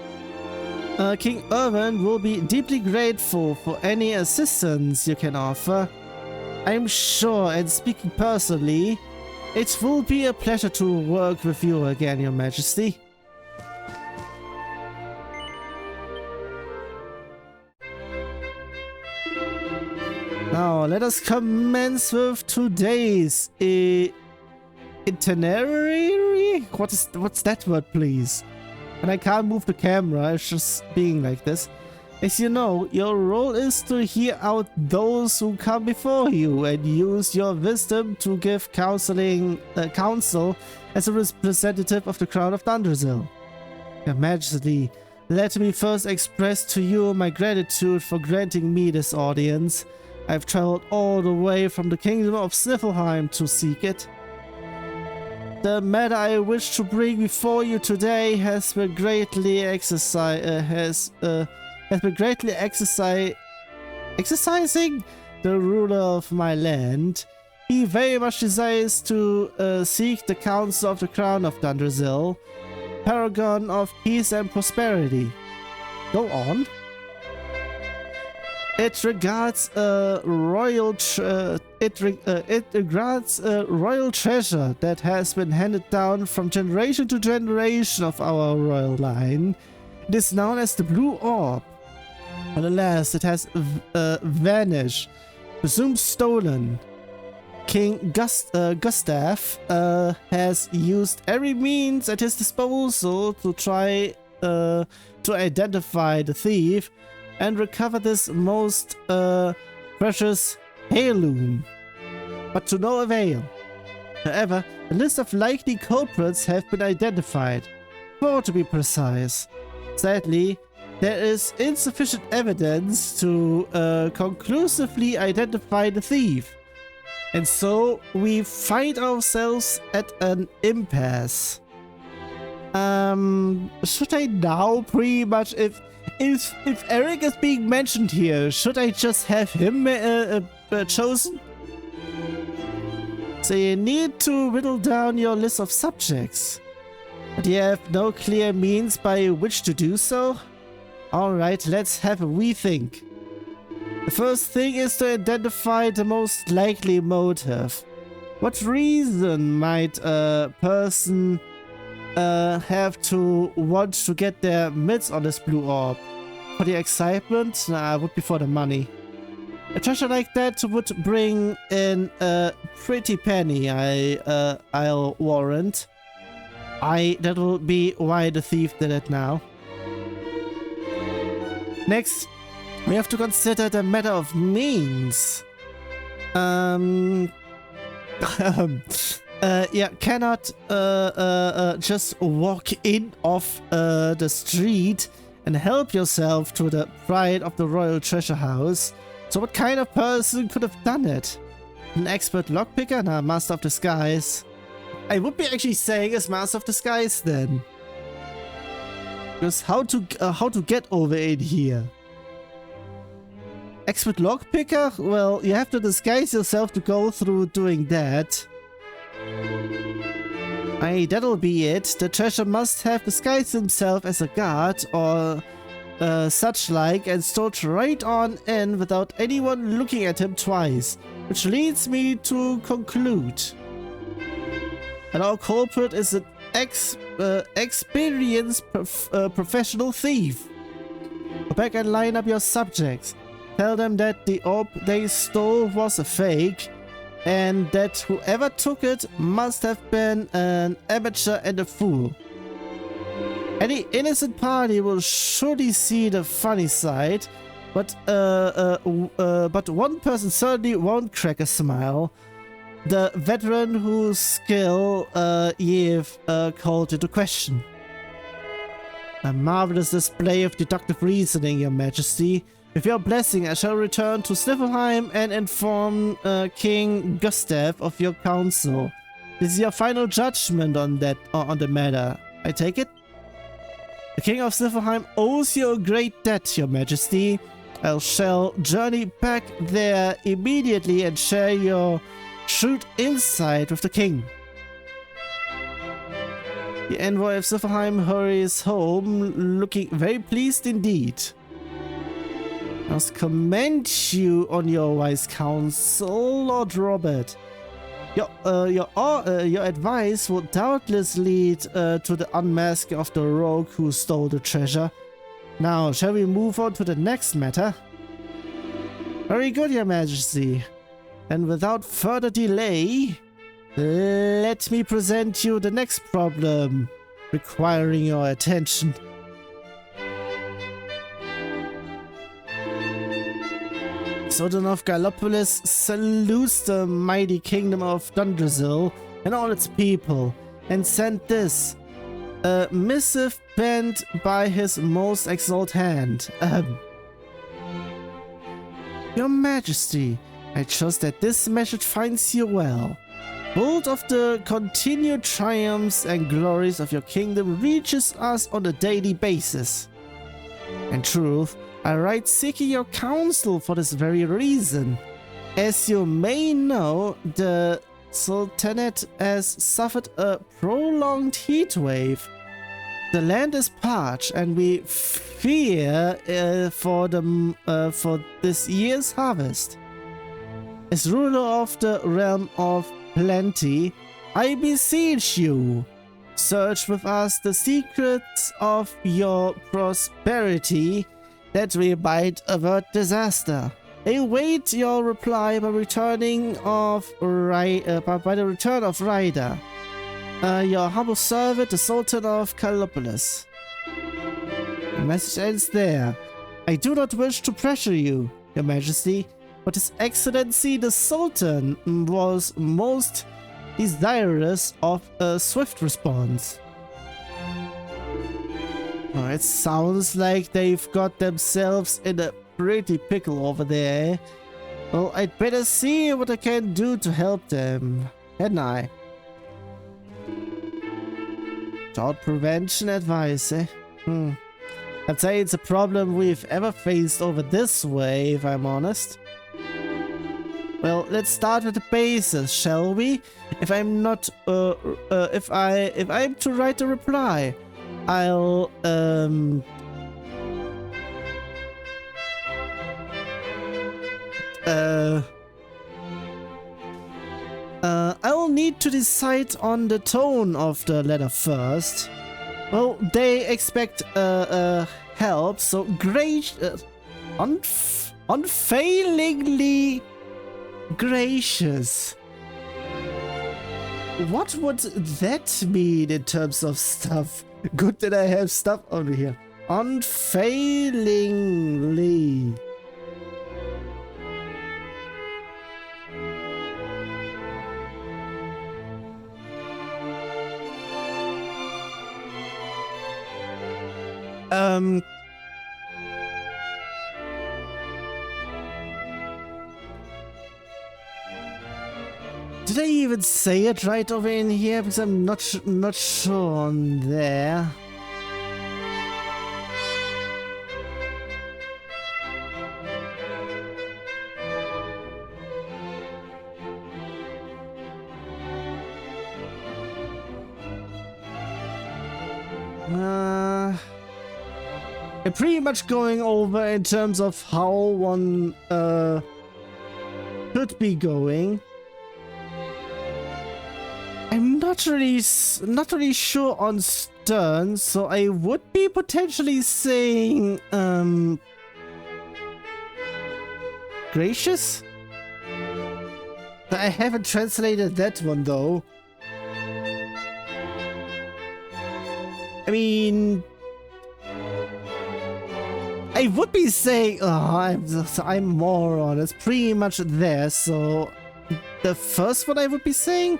King Irwin will be deeply grateful for any assistance you can offer. I'm sure, and speaking personally, it will be a pleasure to work with you again, Your Majesty. Now, let us commence with today's itinerary? What's that word, please? And I can't move the camera, it's just being like this. As you know, your role is to hear out those who come before you and use your wisdom to give counsel as a representative of the crown of Dundrasil. Your Majesty, let me first express to you my gratitude for granting me this audience. I've traveled all the way from the kingdom of Sniffleheim to seek it. The matter I wish to bring before you today has been greatly exercising the ruler of my land. He very much desires to seek the counsel of the crown of Dundrasil, paragon of peace and prosperity. Go on. It regards a royal treasure that has been handed down from generation to generation of our royal line. It is known as the Blue Orb. But alas, it has vanished, presumed stolen. King Gustav has used every means at his disposal to try to identify the thief and recover this most precious heirloom, but to no avail. However, a list of likely culprits have been identified, 4 to be precise. Sadly, there is insufficient evidence to conclusively identify the thief, and so we find ourselves at an impasse. Should I now pretty much, if Eric is being mentioned here, should I just have him chosen? So you need to whittle down your list of subjects, but you have no clear means by which to do so? Alright, let's have a wee think. The first thing is to identify the most likely motive. What reason might a person have to want to get their mitts on this blue orb? For the excitement? Nah, it would be for the money. A treasure like that would bring in a pretty penny, I'll warrant. That will be why the thief did it now. Next, we have to consider the matter of means. Yeah, cannot just walk in off the street and help yourself to the pride of the royal treasure house. So what kind of person could have done it? An expert lockpicker? Nah, master of disguise. I would be actually saying as master of disguise then. Because how to get over in here? Expert lockpicker? Well, you have to disguise yourself to go through doing that. Aye, that'll be it. The treasure must have disguised himself as a guard or such like and stood right on in without anyone looking at him twice, which leads me to conclude that our culprit is an experienced professional thief. Go back and line up your subjects. Tell them that the orb they stole was a fake, and that whoever took it must have been an amateur and a fool. Any innocent party will surely see the funny side, but one person certainly won't crack a smile. The veteran whose skill you've called into question. A marvelous display of deductive reasoning, Your Majesty. With your blessing, I shall return to Sniffelheim and inform King Gustav of your counsel. This is your final judgment on the matter, I take it? The King of Sniffelheim owes you a great debt, Your Majesty. I shall journey back there immediately and share your shrewd insight with the King. The envoy of Sniffelheim hurries home, looking very pleased indeed. I must commend you on your wise counsel, Lord Robert. Your advice will doubtless lead to the unmasking of the rogue who stole the treasure. Now, shall we move on to the next matter? Very good, Your Majesty. And without further delay, let me present you the next problem requiring your attention. Sultan of Gallopolis salutes the mighty kingdom of Dundrasil and all its people, and sent this, a missive penned by his most exalted hand. Your Majesty, I trust that this message finds you well. Word of the continued triumphs and glories of your kingdom reaches us on a daily basis. In truth, I write seeking your counsel for this very reason. As you may know, the Sultanate has suffered a prolonged heat wave. The land is parched, and we fear for this year's harvest. As ruler of the realm of plenty, I beseech you, search with us the secrets of your prosperity, that we might avert disaster. Await your reply by the return of Ryder. Your humble servant, the Sultan of Gallopolis. The message ends there. I do not wish to pressure you, Your Majesty, but His Excellency the Sultan was most desirous of a swift response. Oh, it sounds like they've got themselves in a pretty pickle over there. Well, I'd better see what I can do to help them, hadn't I? Drought prevention advice, eh? I'd say it's a problem we've ever faced over this way, if I'm honest. Well, let's start with the basis, shall we? If I'm to write a reply, I'll I'll need to decide on the tone of the letter first. Well, they expect help, so unfailingly gracious. What would that mean in terms of stuff? Good that I have stuff over here. Unfailingly. Did I even say it right over in here? Because I'm not sure on there. I'm pretty much going over in terms of how one should be going. I'm not really sure on Stern, so I would be potentially saying Gracious? I haven't translated that one though. I mean, I would be saying, I'm moron. It's pretty much there. So the first one I would be saying,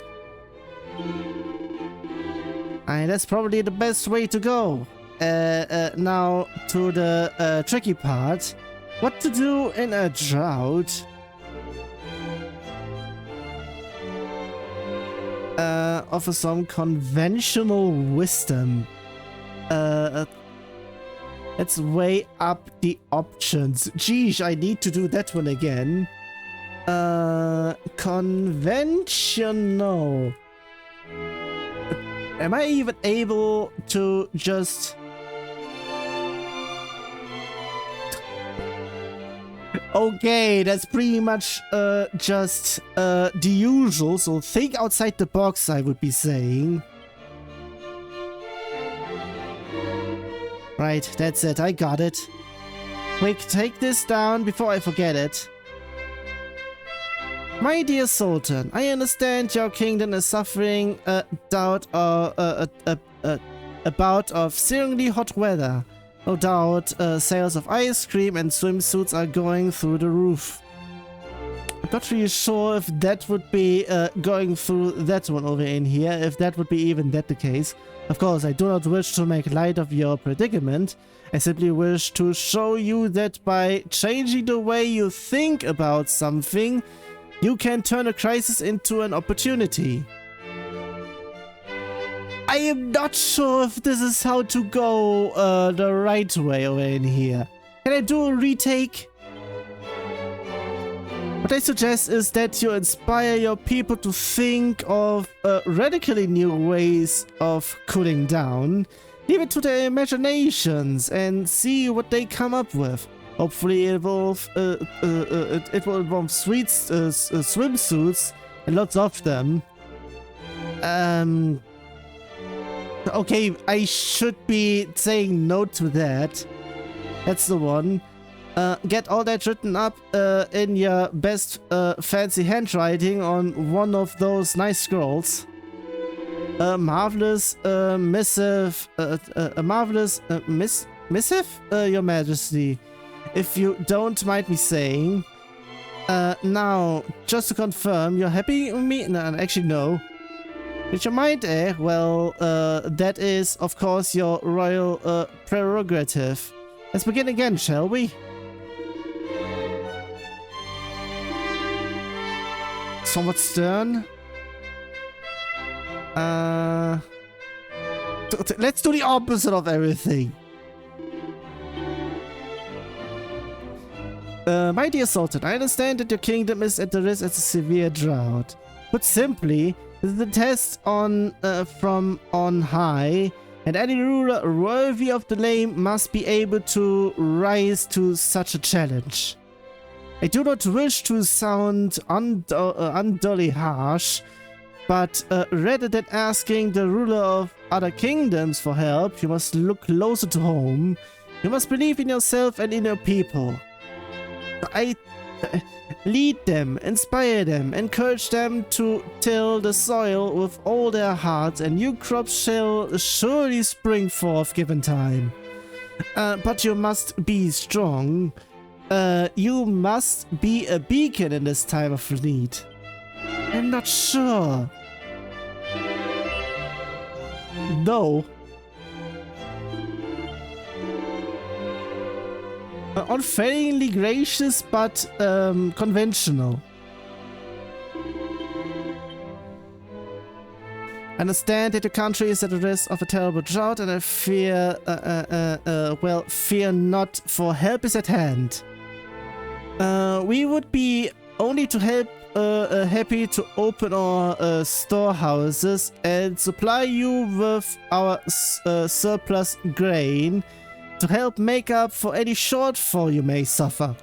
and that's probably the best way to go. Now to the tricky part. What to do in a drought? Offer some conventional wisdom. Let's weigh up the options. Geez, I need to do that one again. Conventional. Am I even able to just... Okay, that's pretty much just the usual, so think outside the box, I would be saying. Right, that's it, I got it. Quick, take this down before I forget it. My dear Sultan, I understand your kingdom is suffering a bout of searingly hot weather. No doubt, sales of ice cream and swimsuits are going through the roof. I'm not really sure if that would be going through that one over in here, if that would be even that the case. Of course, I do not wish to make light of your predicament. I simply wish to show you that by changing the way you think about something, you can turn a crisis into an opportunity. I am not sure if this is how to go the right way over in here. Can I do a retake? What I suggest is that you inspire your people to think of radically new ways of cooling down. Leave it to their imaginations and see what they come up with. Hopefully it will involve sweet swimsuits and lots of them. Okay, I should be saying no to that. That's the one. Get all that written up in your best fancy handwriting on one of those nice scrolls. Marvelous missive, missive, Your Majesty, if you don't mind me saying. Now, just to confirm, you're happy with me? No, actually, no. Did you mind, eh? Well, that is, of course, your royal prerogative. Let's begin again, shall we? Somewhat stern. Let's do the opposite of everything. My dear Sultan, I understand that your kingdom is at the risk of a severe drought. Put simply, this is the test from on high, and any ruler worthy of the name must be able to rise to such a challenge. I do not wish to sound unduly harsh, but rather than asking the ruler of other kingdoms for help, you must look closer to home. You must believe in yourself and in your people. Lead them, inspire them, encourage them to till the soil with all their hearts, and new crops shall surely spring forth given time. But you must be strong. You must be a beacon in this time of need. I'm not sure. No. Unfailingly gracious, but conventional. Understand that your country is at the risk of a terrible drought, and I fear, well, fear not, for help is at hand. We would be only to help happy to open our storehouses and supply you with our surplus grain to help make up for any shortfall you may suffer.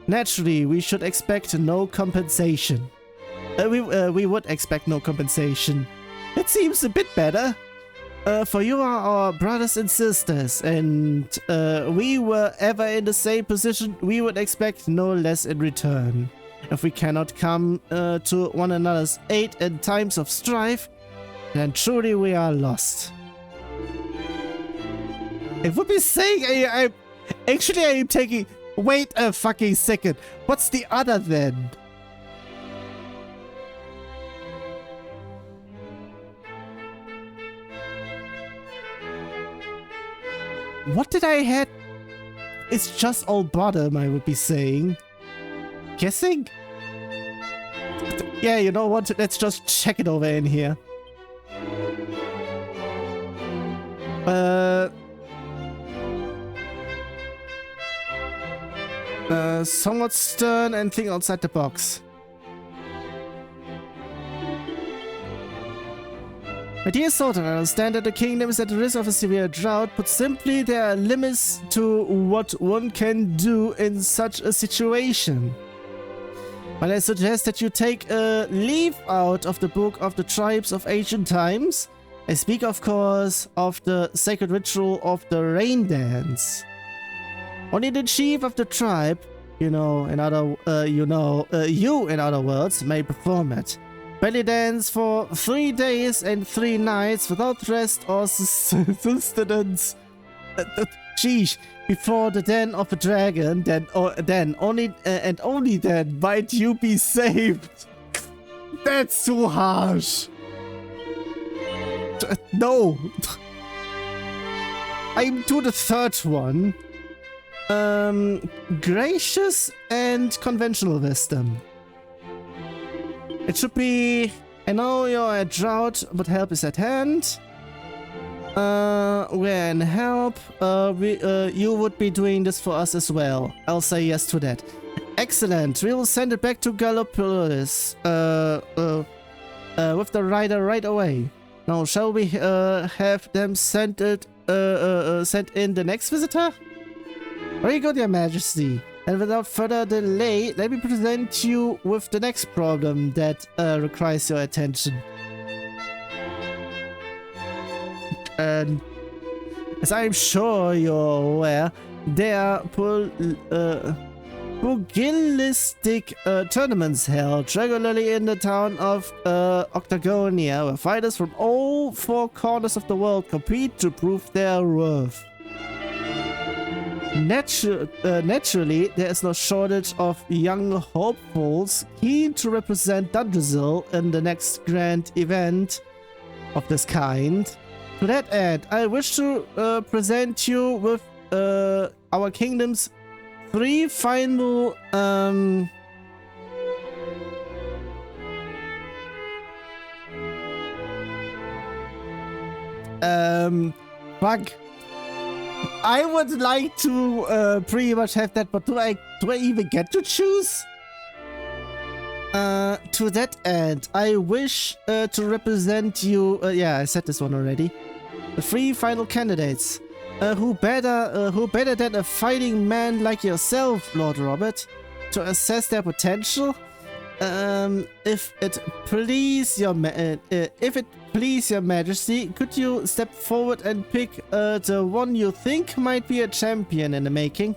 Naturally, we should expect no compensation. We would expect no compensation. It seems a bit better. For you are our brothers and sisters, and we were ever in the same position, we would expect no less in return. If we cannot come to one another's aid in times of strife, then truly we are lost. It would be saying I am taking... Wait a fucking second. What's the other then? What did I had? It's just all bottom, I would be saying. Guessing? Yeah, you know what? Let's just check it over in here. Somewhat stern and think outside the box. My dear Sultan, I understand that the kingdom is at the risk of a severe drought, but simply there are limits to what one can do in such a situation. But I suggest that you take a leaf out of the book of the tribes of ancient times. I speak, of course, of the sacred ritual of the rain dance. Only the chief of the tribe, you in other words, may perform it. Belly dance for 3 days and 3 nights without rest or sustenance. Sheesh, before the den of a dragon, only then might you be saved. That's too harsh. No. I'm to the third one. Gracious and conventional wisdom. It should be, I know you're at drought, but help is at hand. We're in help. You would be doing this for us as well. I'll say yes to that. Excellent. We will send it back to Gallopolis with the rider right away. Now, shall we have them send in the next visitor? Very good, Your Majesty. And without further delay, let me present you with the next problem that requires your attention. And as I'm sure you're aware, there are pugilistic tournaments held regularly in the town of Octagonia, where fighters from all 4 corners of the world compete to prove their worth. Naturally, there is no shortage of young hopefuls keen to represent Dundrasil in the next grand event of this kind. To that end, I wish to present you with our kingdom's 3 final bug. I would like to pretty much have that, but do I even get to choose? To that end, I wish to represent you. Yeah, I said this one already. The 3 final candidates. Who better than a fighting man like yourself, Lord Robert, to assess their potential? If it please your Majesty, could you step forward and pick the one you think might be a champion in the making?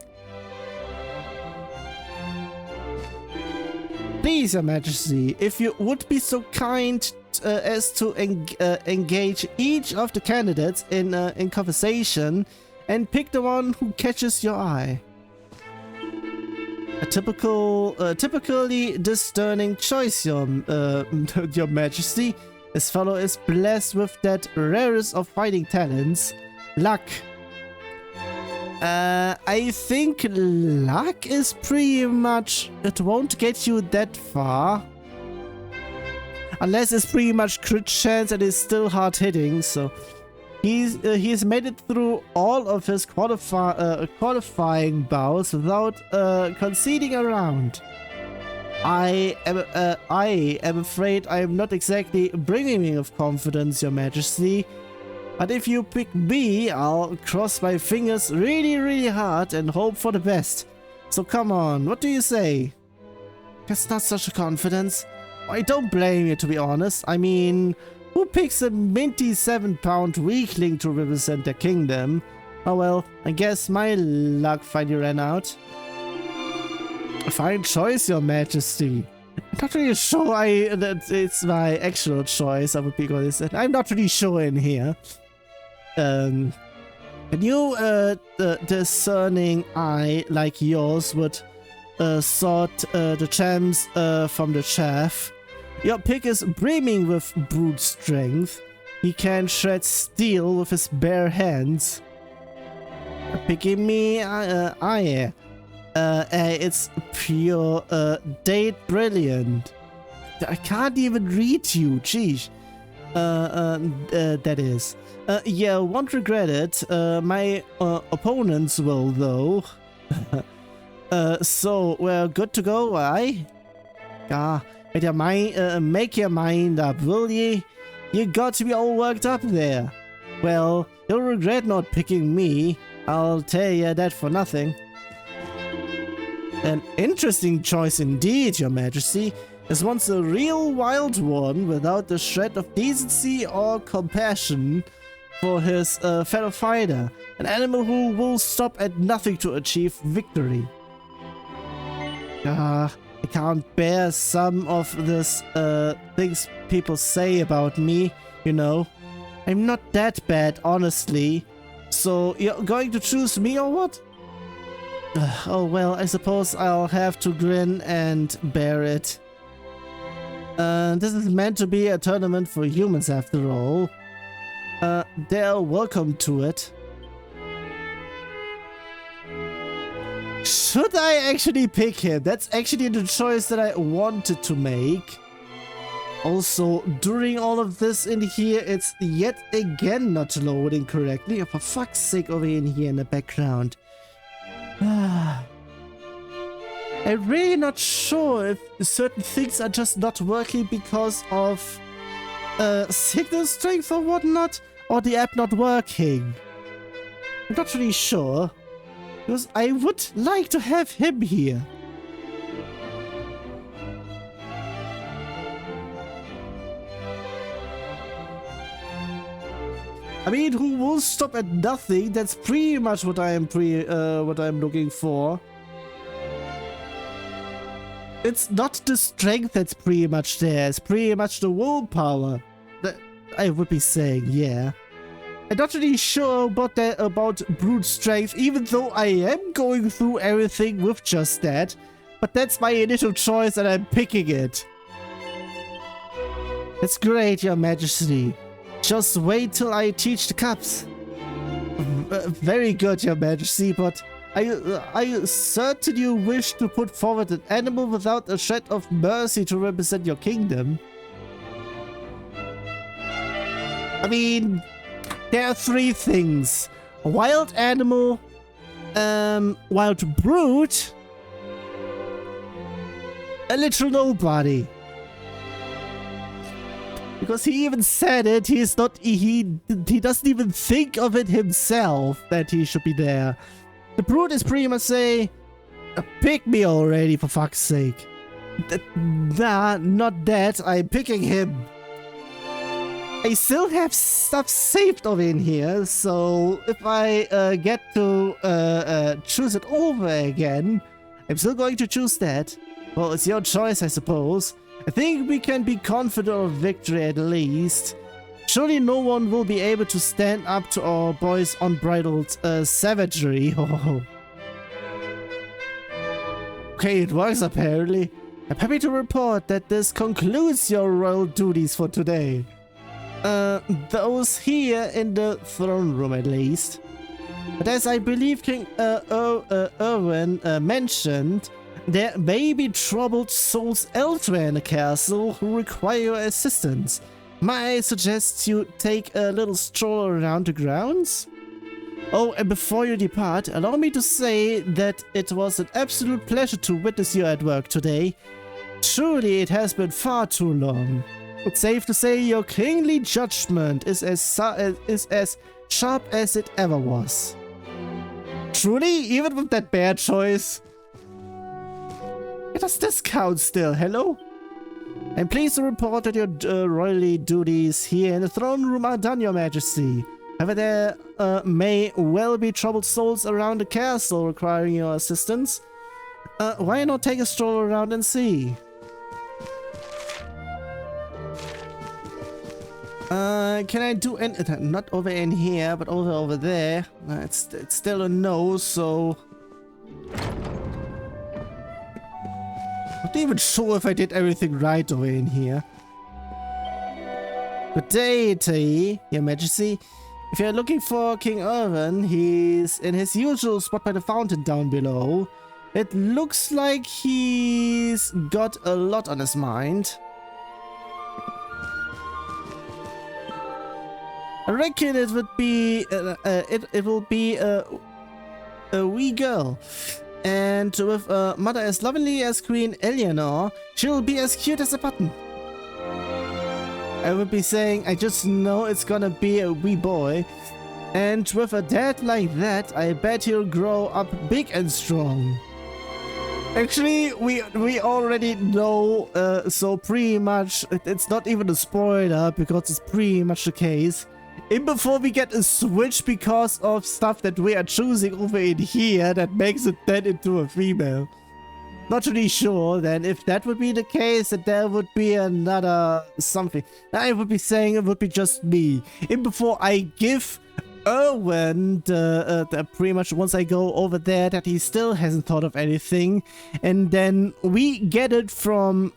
Please, Your Majesty, if you would be so kind as to engage each of the candidates in conversation and pick the one who catches your eye. A typically discerning choice, Your Majesty. This fellow is blessed with that rarest of fighting talents, luck. I think luck is pretty much... It won't get you that far. Unless it's pretty much crit chance and is still hard hitting, so... He's made it through all of his qualifying bouts without conceding a round. I am afraid I am not exactly brimming of confidence, Your Majesty. But if you pick me, I'll cross my fingers really, really hard and hope for the best. So come on, what do you say? That's not such a confidence. I don't blame you, to be honest. I mean, who picks a minty 7-pound weakling to represent their kingdom? Oh well, I guess my luck finally ran out. A fine choice, Your Majesty. I'm not really sure that it's my actual choice, I would be honest. I'm not really sure in here. And you, discerning eye like yours would sort the gems from the chaff. Your pick is brimming with brute strength. He can shred steel with his bare hands. Picking me, it's pure date brilliant. I can't even read you, geez. That is. Yeah, won't regret it. My opponents will, though. So, we're good to go, aye? Make your mind up, will ye? You got to be all worked up there. Well, you'll regret not picking me. I'll tell you that for nothing. An interesting choice indeed, Your Majesty. This one's a real wild one without the shred of decency or compassion for his fellow fighter. An animal who will stop at nothing to achieve victory. I can't bear some of this things people say about me, you know. I'm not that bad, honestly. So you're going to choose me or what? Oh well, I suppose I'll have to grin and bear it. This is meant to be a tournament for humans after all. They're welcome to it. Should I actually pick him? That's actually the choice that I wanted to make. Also, during all of this in here, it's yet again not loading correctly. Oh, for fuck's sake, over in here in the background. I'm really not sure if certain things are just not working because of signal strength or whatnot, or the app not working. I'm not really sure, because I would like to have him here. I mean, who will stop at nothing? That's pretty much what I am looking for. It's not the strength that's pretty much there. It's pretty much the willpower that I would be saying. Yeah, I'm not really sure about that, about brute strength, even though I am going through everything with just that. But that's my initial choice, and I'm picking it. It's great, Your Majesty. Just wait till I teach the cups. Very good, Your Majesty, but I certainly wish to put forward an animal without a shred of mercy to represent your kingdom. I mean, there are three things. A wild animal, wild brute, a literal nobody. Because he even said it, he doesn't even think of it himself that he should be there. The brute is pretty much say, pick me already, for fuck's sake. Nah, not that, I'm picking him. I still have stuff saved over in here, so if I get to choose it over again, I'm still going to choose that. Well, it's your choice, I suppose. I think we can be confident of victory at least. Surely no one will be able to stand up to our boys' unbridled savagery. Okay, it works apparently. I'm happy to report that this concludes your royal duties for today. Those here in the throne room at least. But as I believe King Erwin mentioned, there may be troubled souls elsewhere in the castle who require your assistance. May I suggest you take a little stroll around the grounds? Oh, and before you depart, allow me to say that it was an absolute pleasure to witness you at work today. Truly, it has been far too long. It's safe to say your kingly judgment is as sharp as it ever was. Truly, even with that bad choice? Does this count still? Hello? I'm pleased to report that your royally duties here in the throne room are done, your majesty. However, there may well be troubled souls around the castle requiring your assistance. Why not take a stroll around and see? Can I do anything? Not over in here, but over there. It's still a no, so... Not even sure if I did everything right over in here. Good day to you, your majesty. If you're looking for King Irvin, he's in his usual spot by the fountain down below. It looks like he's got a lot on his mind. I reckon it would be it will be a wee girl, and with a mother as lovely as Queen Eleanor, she will be as cute as a button. I would be saying, I just know it's gonna be a wee boy, and with a dad like that, I bet he'll grow up big and strong. Actually, we already know, so pretty much it's not even a spoiler because it's pretty much the case. Even before we get a switch because of stuff that we are choosing over in here that makes it then into a female. Not really sure then if that would be the case, that there would be another something. I would be saying it would be just me. Even before I give Erwin the pretty much once I go over there that he still hasn't thought of anything, and then we get it from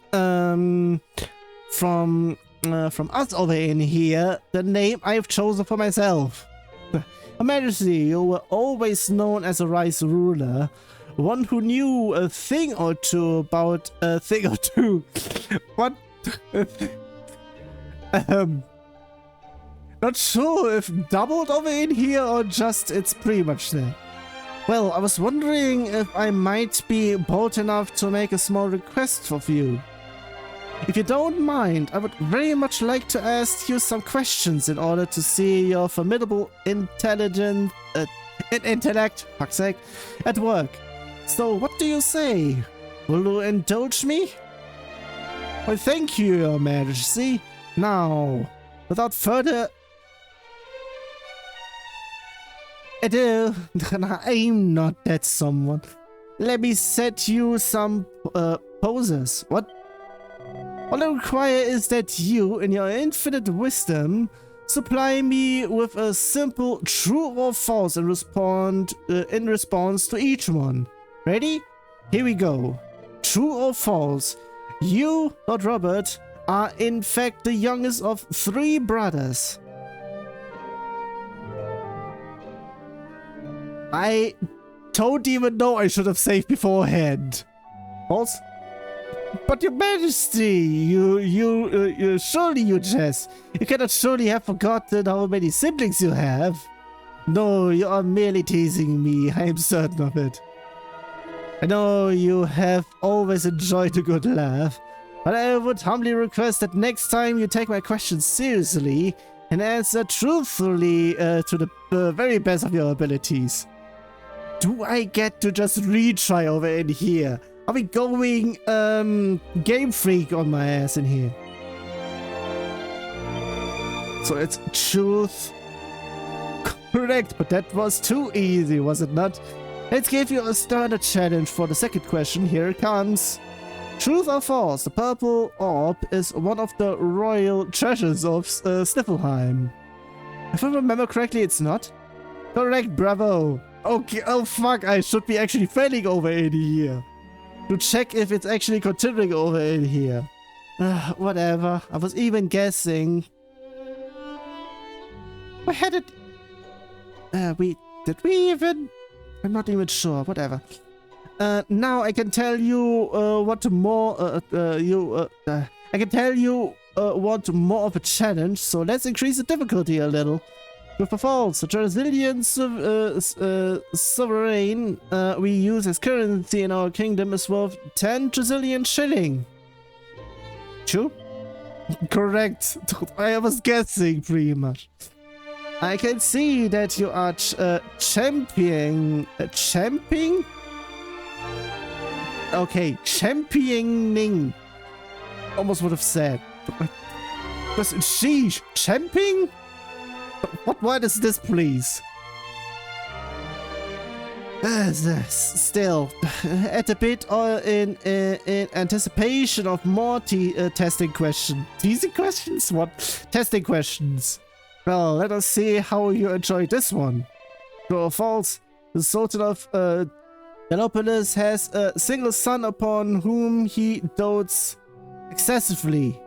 us over in here, the name I've chosen for myself. Her Majesty, you were always known as a wise ruler, one who knew a thing or two about a thing or two. What? Not sure if doubled over in here or just it's pretty much there. Well, I was wondering if I might be bold enough to make a small request of you. If you don't mind, I would very much like to ask you some questions in order to see your formidable intellect, fuck's sake, at work. So what do you say? Will you indulge me? Well, thank you, Your Majesty. Now, without further ado, I'm not that someone. Let me set you some poses. What? All I require is that you, in your infinite wisdom, supply me with a simple true or false and respond in response to each one. Ready? Here we go. True or false? You, Lord Robert, are in fact the youngest of 3 brothers. I don't even know I should have saved beforehand. False? But Your Majesty, you surely you jest. You cannot surely have forgotten how many siblings you have. No, you are merely teasing me, I am certain of it. I know you have always enjoyed a good laugh, but I would humbly request that next time you take my questions seriously and answer truthfully to the very best of your abilities. Do I get to just retry over in here? Are we going Game Freak on my ass in here? So it's truth. Correct, but that was too easy, was it not? Let's give you a standard challenge for the second question. Here it comes. Truth or false? The purple orb is one of the royal treasures of Sniffelheim. If I remember correctly, it's not. Correct, bravo. Okay, oh fuck, I should be actually failing over in here. To check if it's actually continuing over in here. Whatever. I was even guessing. I had it. Did we even? I'm not even sure. Whatever. Now I can tell you what more. I can tell you want more of a challenge. So let's increase the difficulty a little. With the false, the Brazilian sovereign we use as currency in our kingdom is worth 10 trillion shilling. statue? Correct. I was guessing pretty much. I can see that you are championing. Okay, championing. Almost would have said. But sheesh, championing? What word is this, please? Still, at a bit in anticipation of more testing questions. Teasing questions? What? Testing questions. Well, let us see how you enjoyed this one. True or false? The Sultan of Peloponnes has a single son upon whom he dotes excessively.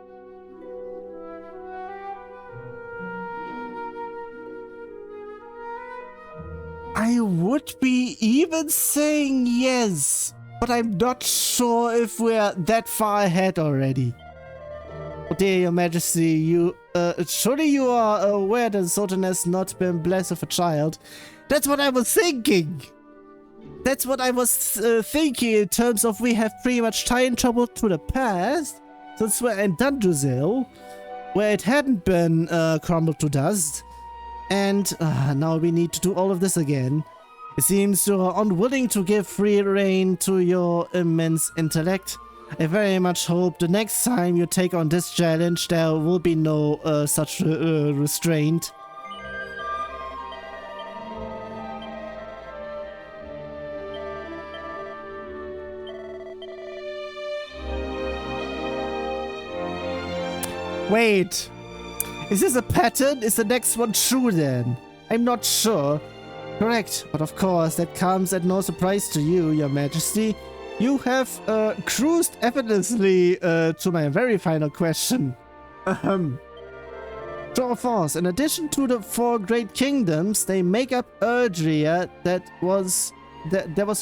I would be even saying yes, but I'm not sure if we're that far ahead already. Oh dear, Your Majesty, surely you are aware that the Sultan has not been blessed with a child. That's what I was thinking. That's what I was thinking in terms of we have pretty much time travel to the past, since we're in Dundrasil, where it hadn't been crumbled to dust. And now we need to do all of this again. It seems you are unwilling to give free rein to your immense intellect. I very much hope the next time you take on this challenge there will be no such restraint. Wait. Is this a pattern? Is the next one true then? I'm not sure. Correct, but of course that comes at no surprise to you, Your Majesty. You have cruised effortlessly to my very final question. True or false? In addition to the 4 great kingdoms, they make up Erdrea there was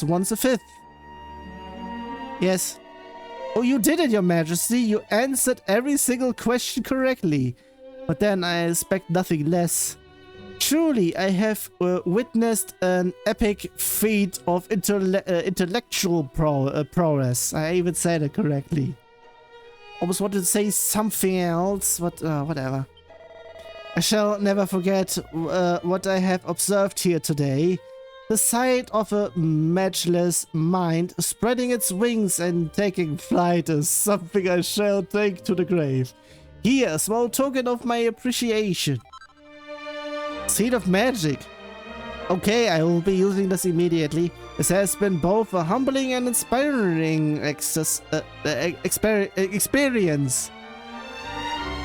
once a 5th. Yes. Oh, you did it, Your Majesty. You answered every single question correctly. But then I expect nothing less. Truly, I have witnessed an epic feat of intellectual prowess. I even said it correctly. Almost wanted to say something else, but whatever. I shall never forget what I have observed here today. The sight of a matchless mind spreading its wings and taking flight is something I shall take to the grave. Here, a small token of my appreciation. Seed of Magic. Okay, I will be using this immediately. This has been both a humbling and inspiring experience. I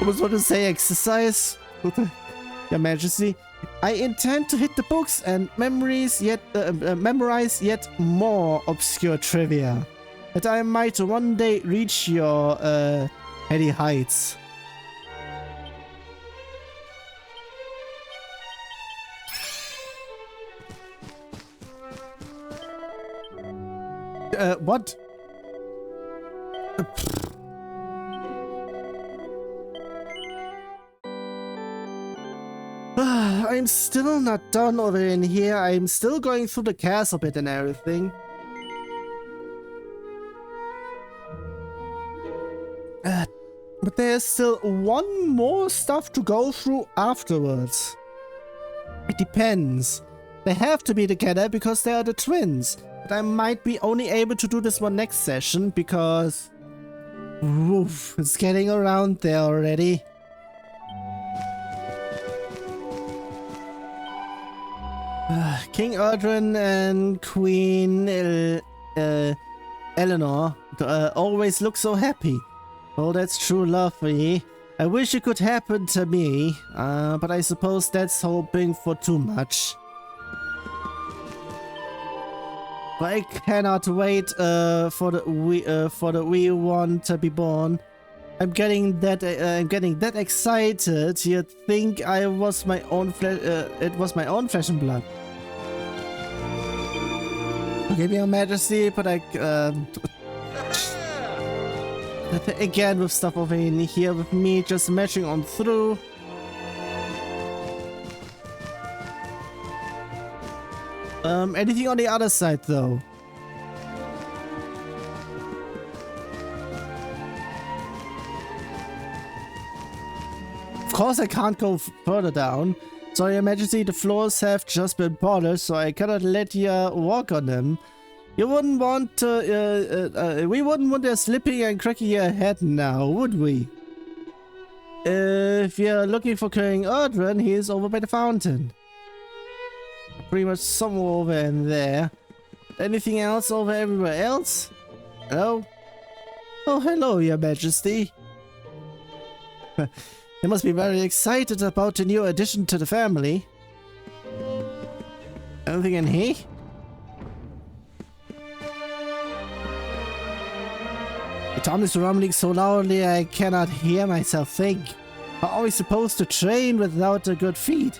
was going to say exercise. Your Majesty, I intend to hit the books and memorize yet more obscure trivia, that I might one day reach your heady heights. What? I'm still not done over in here. I'm still going through the castle bit and everything. But there's still one more stuff to go through afterwards. It depends. They have to be together because they are the twins. But I might be only able to do this one next session because... Oof, it's getting around there already. King Erdrin and Queen Eleanor always look so happy. Oh, that's true love for ye. I wish it could happen to me, but I suppose that's hoping for too much. I cannot wait for the wee one to be born. I'm getting that excited. You'd think I was my own flesh. It was my own flesh and blood. Forgive me, Your Majesty, but I again with stuff over in here with me just matching on through. Anything on the other side though? course I can't go further down. Sorry, Your Majesty, the floors have just been polished, so I cannot let you walk on them. You wouldn't want we wouldn't want you slipping and cracking your head now, would we? If you're looking for King Erdren, he is over by the fountain. Pretty much somewhere over in there. Anything else over everywhere else? Hello? Oh, hello, Your Majesty. You must be very excited about the new addition to the family. Anything in here? The town is rumbling so loudly I cannot hear myself think. How are we supposed to train without a good feed?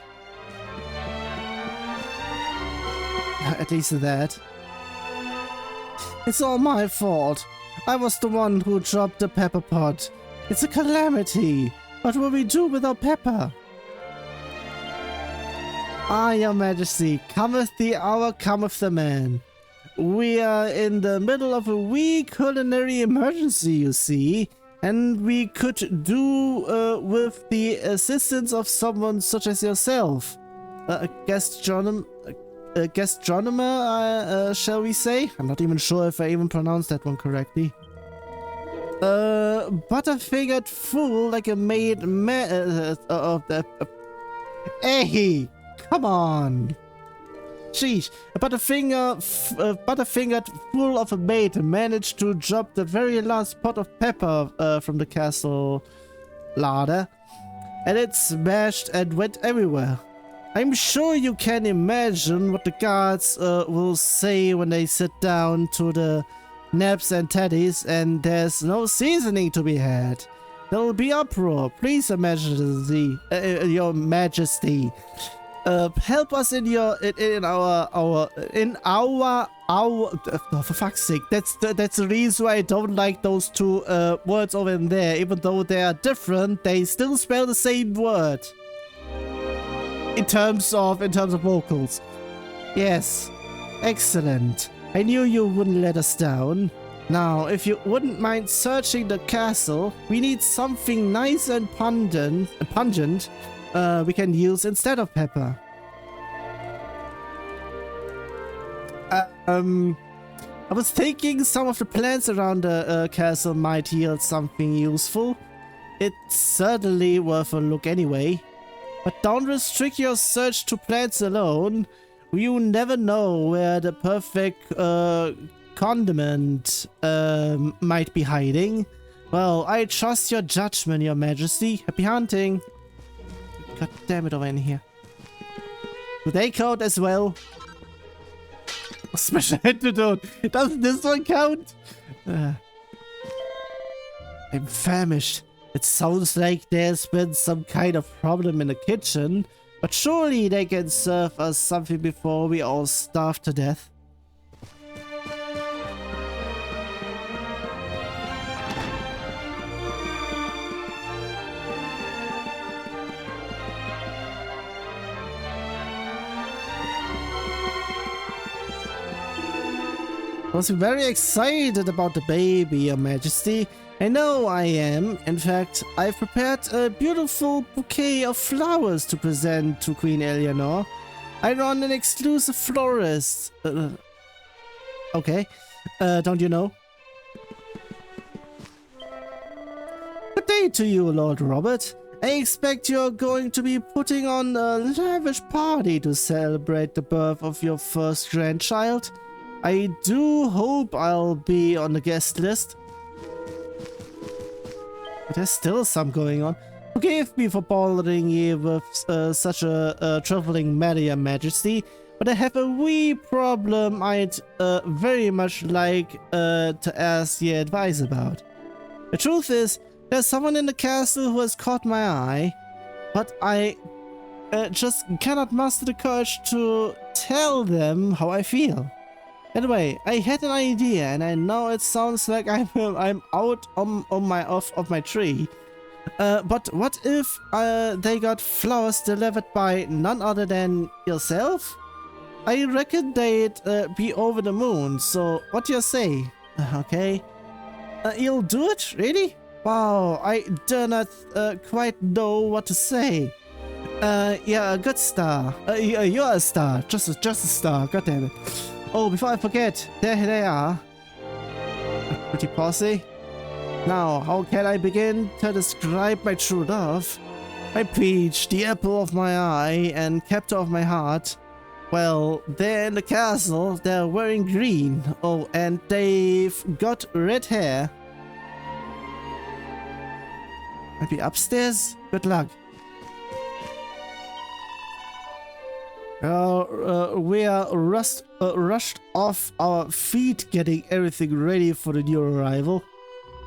At least that. It's all my fault. I was the one who dropped the pepper pot. It's a calamity. What will we do without pepper? Ah, Your Majesty, cometh the hour, cometh the man. We are in the middle of a wee culinary emergency, you see, and we could do with the assistance of someone such as yourself. A gastronomer, shall we say? I'm not even sure if I even pronounced that one correctly. Butterfingered fool like a maid hey, come on. Sheesh, a butterfingered fool of a maid managed to drop the very last pot of pepper from the castle larder, and it smashed and went everywhere. I'm sure you can imagine what the guards will say when they sit down to the naps and teddies and there's no seasoning to be had. There'll be uproar. Please, Your Majesty, help us in our for fuck's sake. That's the reason why I don't like those two words over in there. Even though they are different, they still spell the same word. In terms of vocals. Yes. Excellent. I knew you wouldn't let us down. Now, if you wouldn't mind searching the castle, we need something nice and pungent we can use instead of pepper. I was thinking some of the plants around the castle might yield something useful. It's certainly worth a look anyway. But don't restrict your search to plants alone. You never know where the perfect condiment might be hiding. Well, I trust your judgment, Your Majesty. Happy hunting. God damn it, over in here. Do they count as well? Special antidote. Doesn't this one count? I'm famished. It sounds like there's been some kind of problem in the kitchen, but surely they can serve us something before we all starve to death. I was very excited about the baby, Your Majesty. I know I am. In fact, I've prepared a beautiful bouquet of flowers to present to Queen Eleanor. I run an exclusive florist. Okay. Don't you know? Good day to you, Lord Robert. I expect you're going to be putting on a lavish party to celebrate the birth of your first grandchild. I do hope I'll be on the guest list. But there's still some going on. Forgive me for bothering you with such a troubling matter, Your Majesty, but I have a wee problem I'd very much like to ask your advice about. The truth is, there's someone in the castle who has caught my eye, but I just cannot muster the courage to tell them how I feel. Anyway, I had an idea, and I know it sounds like I'm out of my tree. But what if they got flowers delivered by none other than yourself? I reckon they'd be over the moon. So what do you say? Okay, you'll do it, really? Wow, I do not quite know what to say. Yeah, a good star. You're a star. Just a star. God damn it. Oh, before I forget, there they are. A pretty posse. Now, how can I begin to describe my true love? My peach, the apple of my eye, and captor of my heart. Well, they're in the castle. They're wearing green. Oh, and they've got red hair. Maybe upstairs? Good luck. We are rushed off our feet getting everything ready for the new arrival.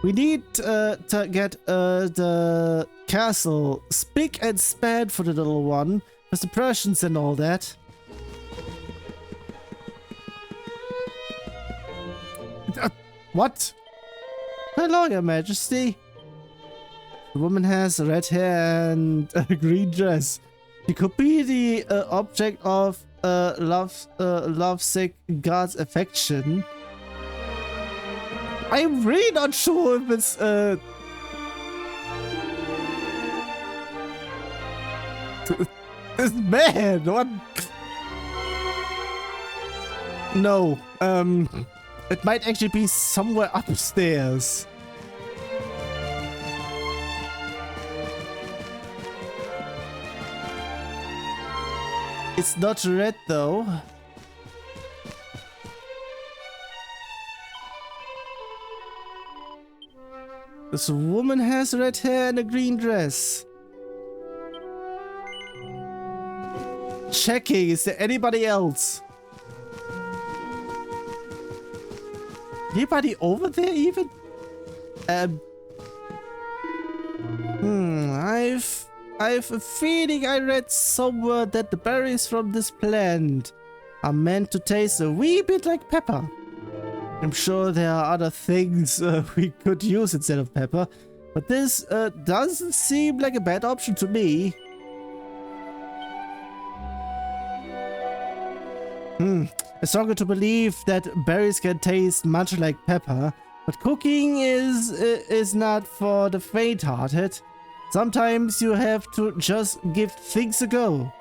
We need to get the castle spick and span for the little one, with the Prussians and all that. What? Hello, Your Majesty. The woman has red hair and a green dress. She could be the object of lovesick god's affection. I'm really not sure if it's this man. What? No. It might actually be somewhere upstairs. It's not red though. This woman has red hair and a green dress. Checking, is there anybody else? Anybody over there even? I've a feeling I read somewhere that the berries from this plant are meant to taste a wee bit like pepper. I'm sure there are other things we could use instead of pepper, but this doesn't seem like a bad option to me. I struggle to believe that berries can taste much like pepper, but cooking is not for the faint-hearted. Sometimes you have to just give things a go.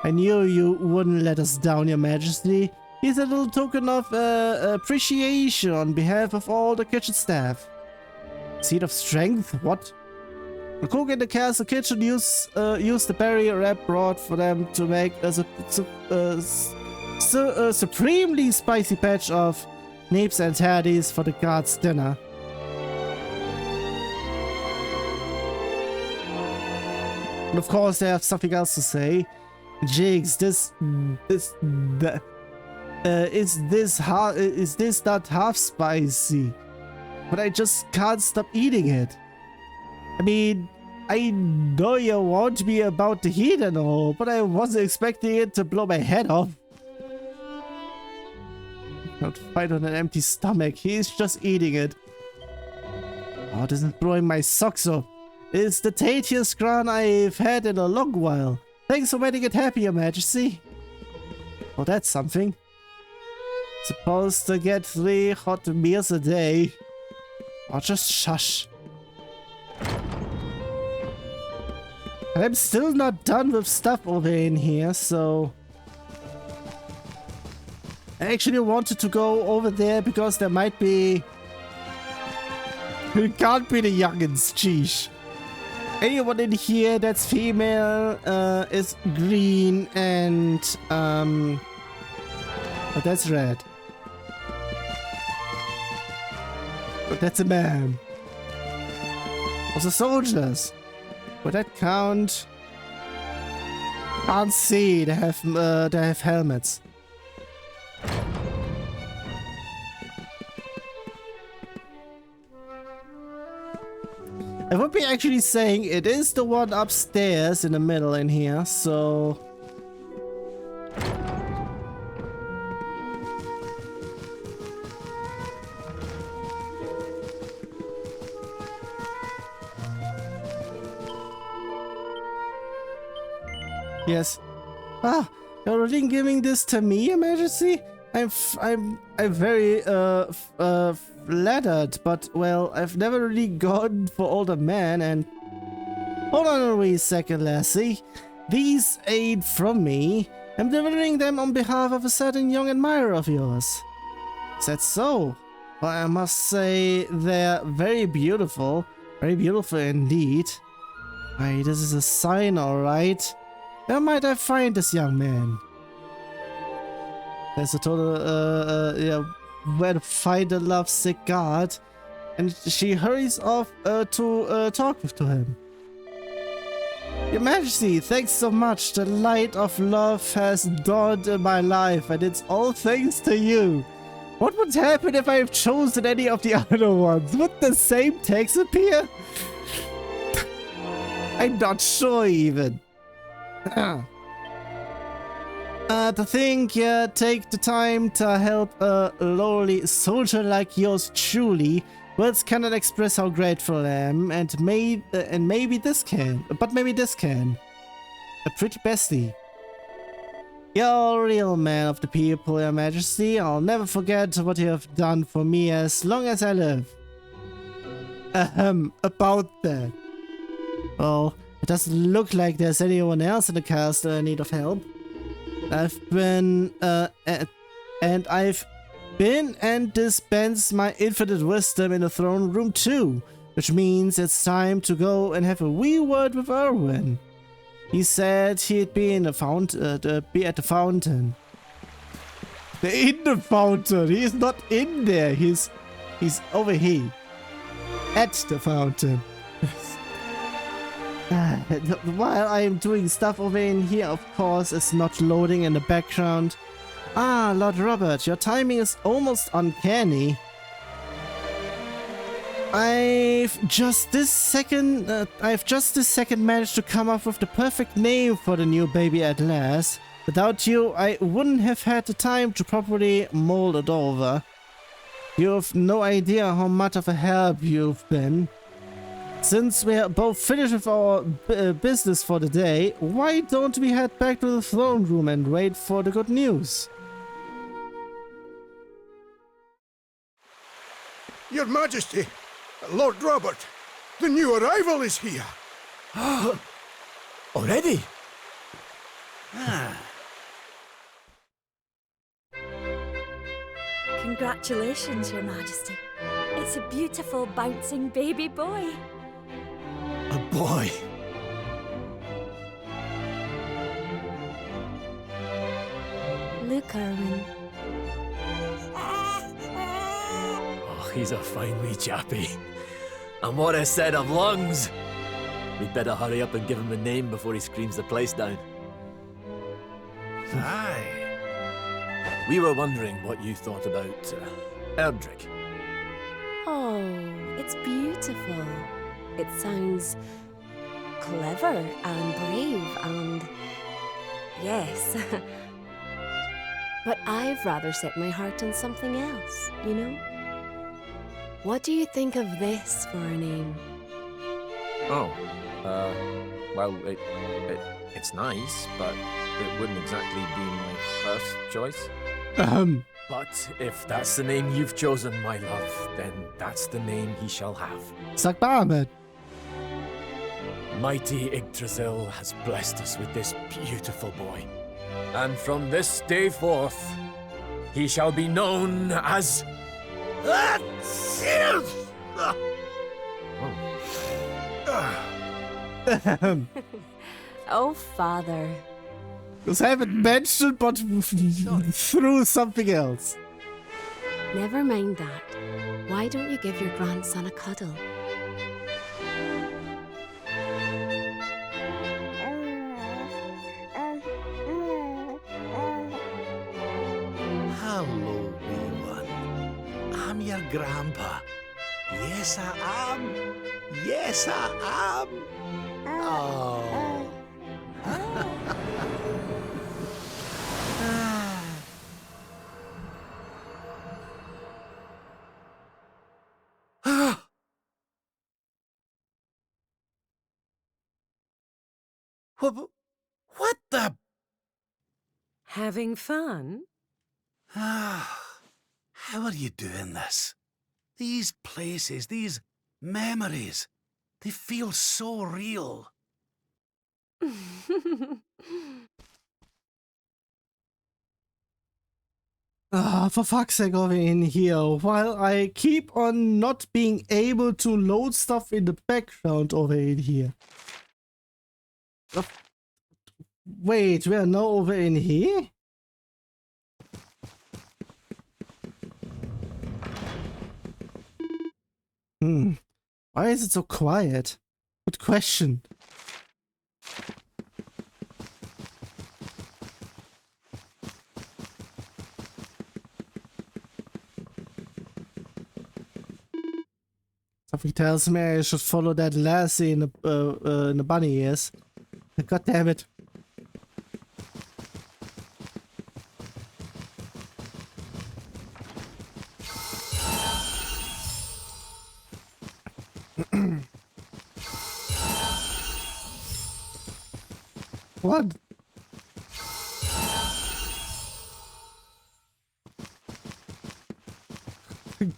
I knew you wouldn't let us down, Your Majesty. Here's a little token of appreciation on behalf of all the kitchen staff. Seed of strength? What? The cook in the castle kitchen used the berry wrap brought for them to make a supremely spicy batch of nips and tatties for the guards' dinner. And of course, they have something else to say. Jigs, is this not half spicy? But I just can't stop eating it. I mean, I know you warned me about the heat and all, but I wasn't expecting it to blow my head off. Not fight on an empty stomach, he's just eating it. Oh, this is blowing my socks off. It's the tastiest crown I've had in a long while. Thanks for making it happy, Your Majesty. Oh, that's something. Supposed to get 3 hot meals a day. Oh, just shush. I'm still not done with stuff over in here, so... I actually wanted to go over there because there might be... It can't be the youngins, sheesh. Anyone in here that's female is green and but that's red. But that's a man. Also soldiers. Would that count? Can't see. They have helmets. I would be actually saying it is the one upstairs in the middle in here, so... Yes. Ah, you're really giving this to me, Your Majesty? I'm very flattered, but, well, I've never really gone for older men, and... Hold on a wee second, lassie. These ain't from me. I'm delivering them on behalf of a certain young admirer of yours. Is that so? Well, I must say they're very beautiful. Very beautiful indeed. Why, this is a sign, alright. Where might I find this young man? There's a total, yeah, where to find a lovesick guard. And she hurries off to talk to him. Your Majesty, thanks so much. The light of love has dawned in my life, and it's all thanks to you. What would happen if I have chosen any of the other ones? Would the same text appear? I'm not sure even. To think, yeah, take the time to help a lowly soldier like yours truly. Words cannot express how grateful I am, and maybe this can. But maybe this can. A pretty bestie. You're a real man of the people, Your Majesty. I'll never forget what you have done for me as long as I live. About that. Well, it doesn't look like there's anyone else in the castle in need of help. I've been dispensed my infinite wisdom in the throne room too, which means it's time to go and have a wee word with Erwin. He said he'd be in the be at the fountain. In the fountain. He's not in there. He's over here. At the fountain. While I am doing stuff over in here, of course, it's not loading in the background. Ah, Lord Robert, your timing is almost uncanny. I've just this second managed to come up with the perfect name for the new baby at last. Without you, I wouldn't have had the time to properly mold it over. You have no idea how much of a help you've been. Since we're both finished with our business for the day, why don't we head back to the throne room and wait for the good news? Your Majesty, Lord Robert, the new arrival is here. Already? Congratulations, Your Majesty. It's a beautiful, bouncing baby boy. A boy? Look, Erwin. Oh, he's a fine wee chappie. And what a set of lungs! We'd better hurry up and give him a name before he screams the place down. Aye. We were wondering what you thought about Erdrick. Oh, it's beautiful. It sounds clever and brave and... yes. But I've rather set my heart on something else, you know? What do you think of this for a name? Oh, well, it's nice, but it wouldn't exactly be my first choice. But if that's the name you've chosen, my love, then that's the name he shall have. Sag Ahmed. Mighty Yggdrasil has blessed us with this beautiful boy. And from this day forth, he shall be known as... Oh, Father. Just haven't mentioned, but through something else. Never mind that. Why don't you give your grandson a cuddle? Hello, wee one. I'm your grandpa. Yes, I am. Yes, I am. Oh. What the? Having fun? How are you doing this? These places, these memories, they feel so real. Ah, for fuck's sake, over in here, while I keep on not being able to load stuff in the background over in here. Wait, we are now over in here? Why is it so quiet? Good question. Something tells me I should follow that lassie in the bunny ears. God damn it. What?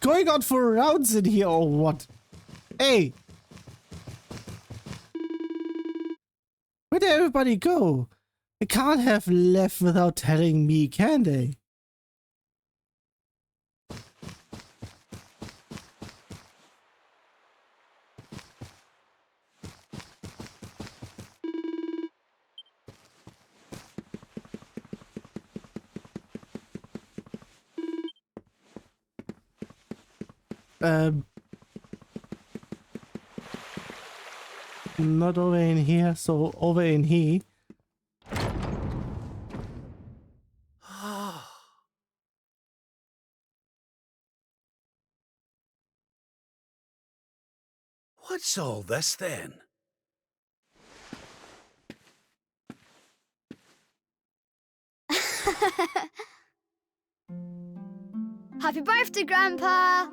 Going on for rounds in here or what? Hey! Where did everybody go? They can't have left without telling me, can they? Not over in here, so over in here. What's all this then? Happy birthday, Grandpa!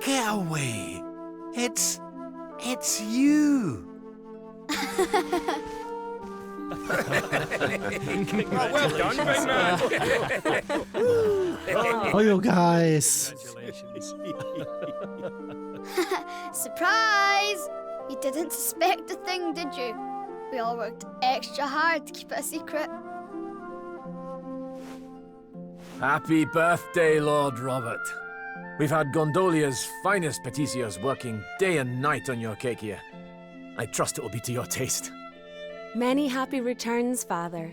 Get away! It's you! Well done, big man. Oh, you guys! Surprise! You didn't suspect a thing, did you? We all worked extra hard to keep it a secret. Happy birthday, Lord Robert. We've had Gondolia's finest patissiers working day and night on your cake here. I trust it will be to your taste. Many happy returns, Father.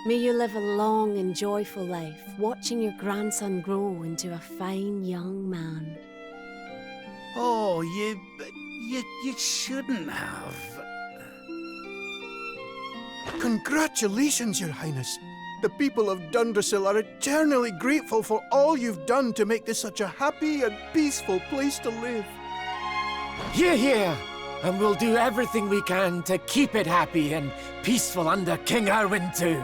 May you live a long and joyful life, watching your grandson grow into a fine young man. Oh, you shouldn't have. Congratulations, Your Highness. The people of Dundrasil are eternally grateful for all you've done to make this such a happy and peaceful place to live. Hear, hear! And we'll do everything we can to keep it happy and peaceful under King Erwin too.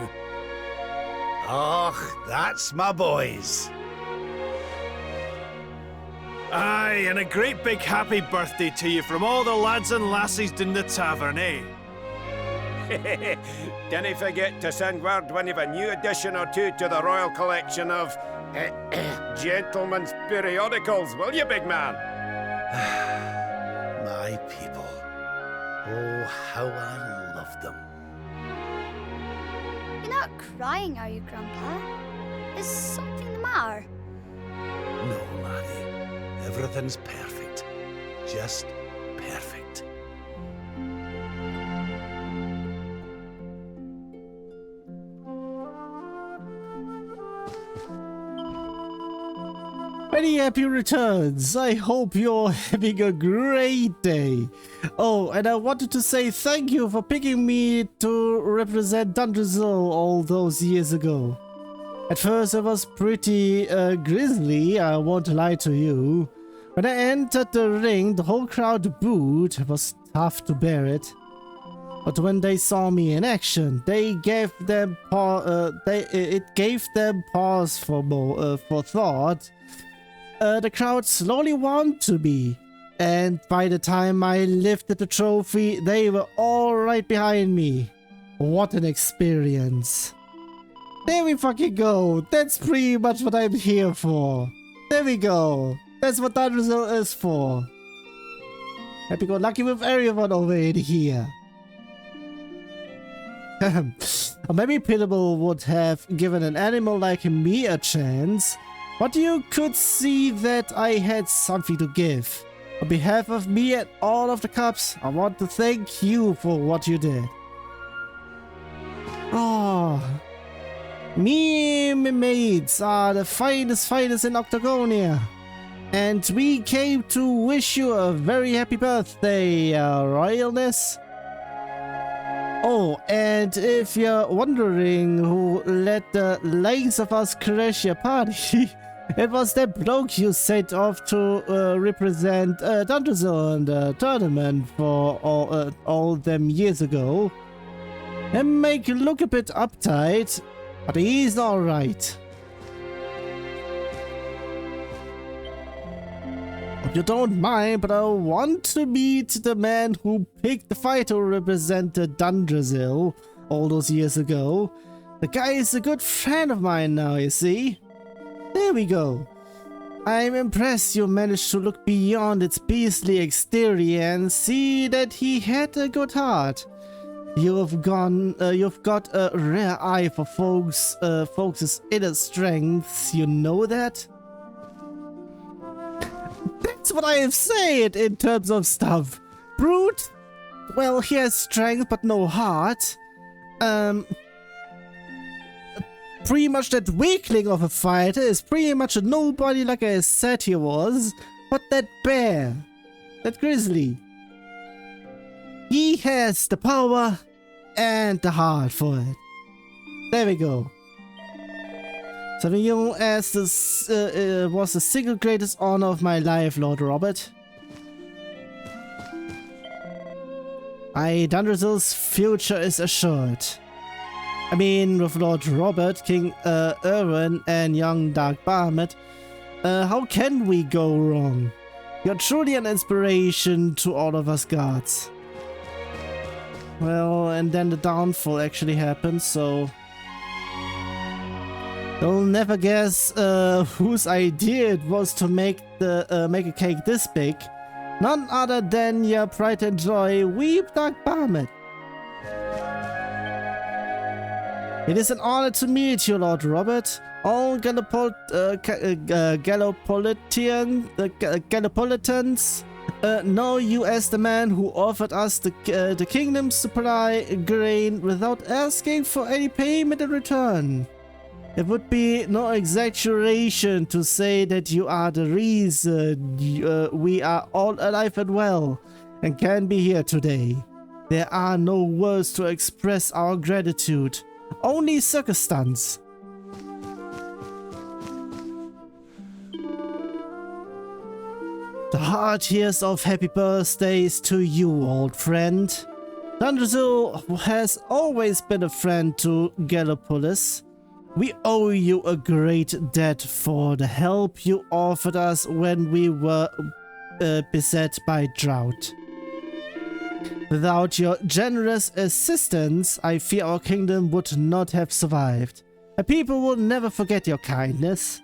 Oh, that's my boys. Aye, and a great big happy birthday to you from all the lads and lassies in the tavern, eh? Dinna forget to send word when you've a new edition or two to the Royal Collection of gentlemen's periodicals, will you, big man? My people. Oh, how I love them. You're not crying, are you, Grandpa? Is something the matter? No, laddie. Everything's perfect. Just perfect. Many happy returns. I hope you're having a great day. Oh, and I wanted to say thank you for picking me to represent Dundrasil all those years ago. At first it was pretty grisly, I won't lie to you. When I entered the ring, the whole crowd booed. It was tough to bear it. But when they saw me in action, it gave them pause for thought. The crowd slowly warmed to me, and by the time I lifted the trophy, they were all right behind me. What an experience. There we fucking go. That's pretty much what I'm here for. There we go. That's what Dundrasil is for. Happy-go-lucky with everyone over in here. Maybe Pitable would have given an animal like me a chance, but you could see that I had something to give. On behalf of me and all of the Cubs, I want to thank you for what you did. Oh, me and my mates are the finest in Octagonia. And we came to wish you a very happy birthday, Royalness. Oh, and if you're wondering who let the likes of us crash your party, it was that bloke you sent off to represent Dundrasil in the tournament for all them years ago. And make you look a bit uptight, but he's alright. You don't mind, but I want to meet the man who picked the fight to represent the Dundrasil all those years ago. The guy is a good friend of mine now, you see. There we go. I'm impressed you managed to look beyond its beastly exterior and see that he had a good heart. You've got a rare eye for folks' inner strengths, you know that? That's what I have said in terms of stuff. Brute? Well, he has strength but no heart. Pretty much that weakling of a fighter is pretty much a nobody like I said he was. But that bear, that grizzly, he has the power and the heart for it. There we go. Serving you as this was the single greatest honor of my life, Lord Robert. Dundrasil's future is assured. I mean, with Lord Robert, King Erwin, and young Dark Barmet, how can we go wrong? You're truly an inspiration to all of us gods. Well, and then the downfall actually happened, so you'll never guess whose idea it was to make a cake this big. None other than your pride and joy, Weep Dark Barmet. It is an honor to meet you, Lord Robert. All Gallipolitans know you as the man who offered us the kingdom's supply grain without asking for any payment in return. It would be no exaggeration to say that you are the reason we are all alive and well and can be here today. There are no words to express our gratitude, only circus stunts. The heartiest of happy birthdays to you, old friend. Dundrasil has always been a friend to Gallipolis. We owe you a great debt for the help you offered us when we were beset by drought. Without your generous assistance, I fear our kingdom would not have survived. And people will never forget your kindness.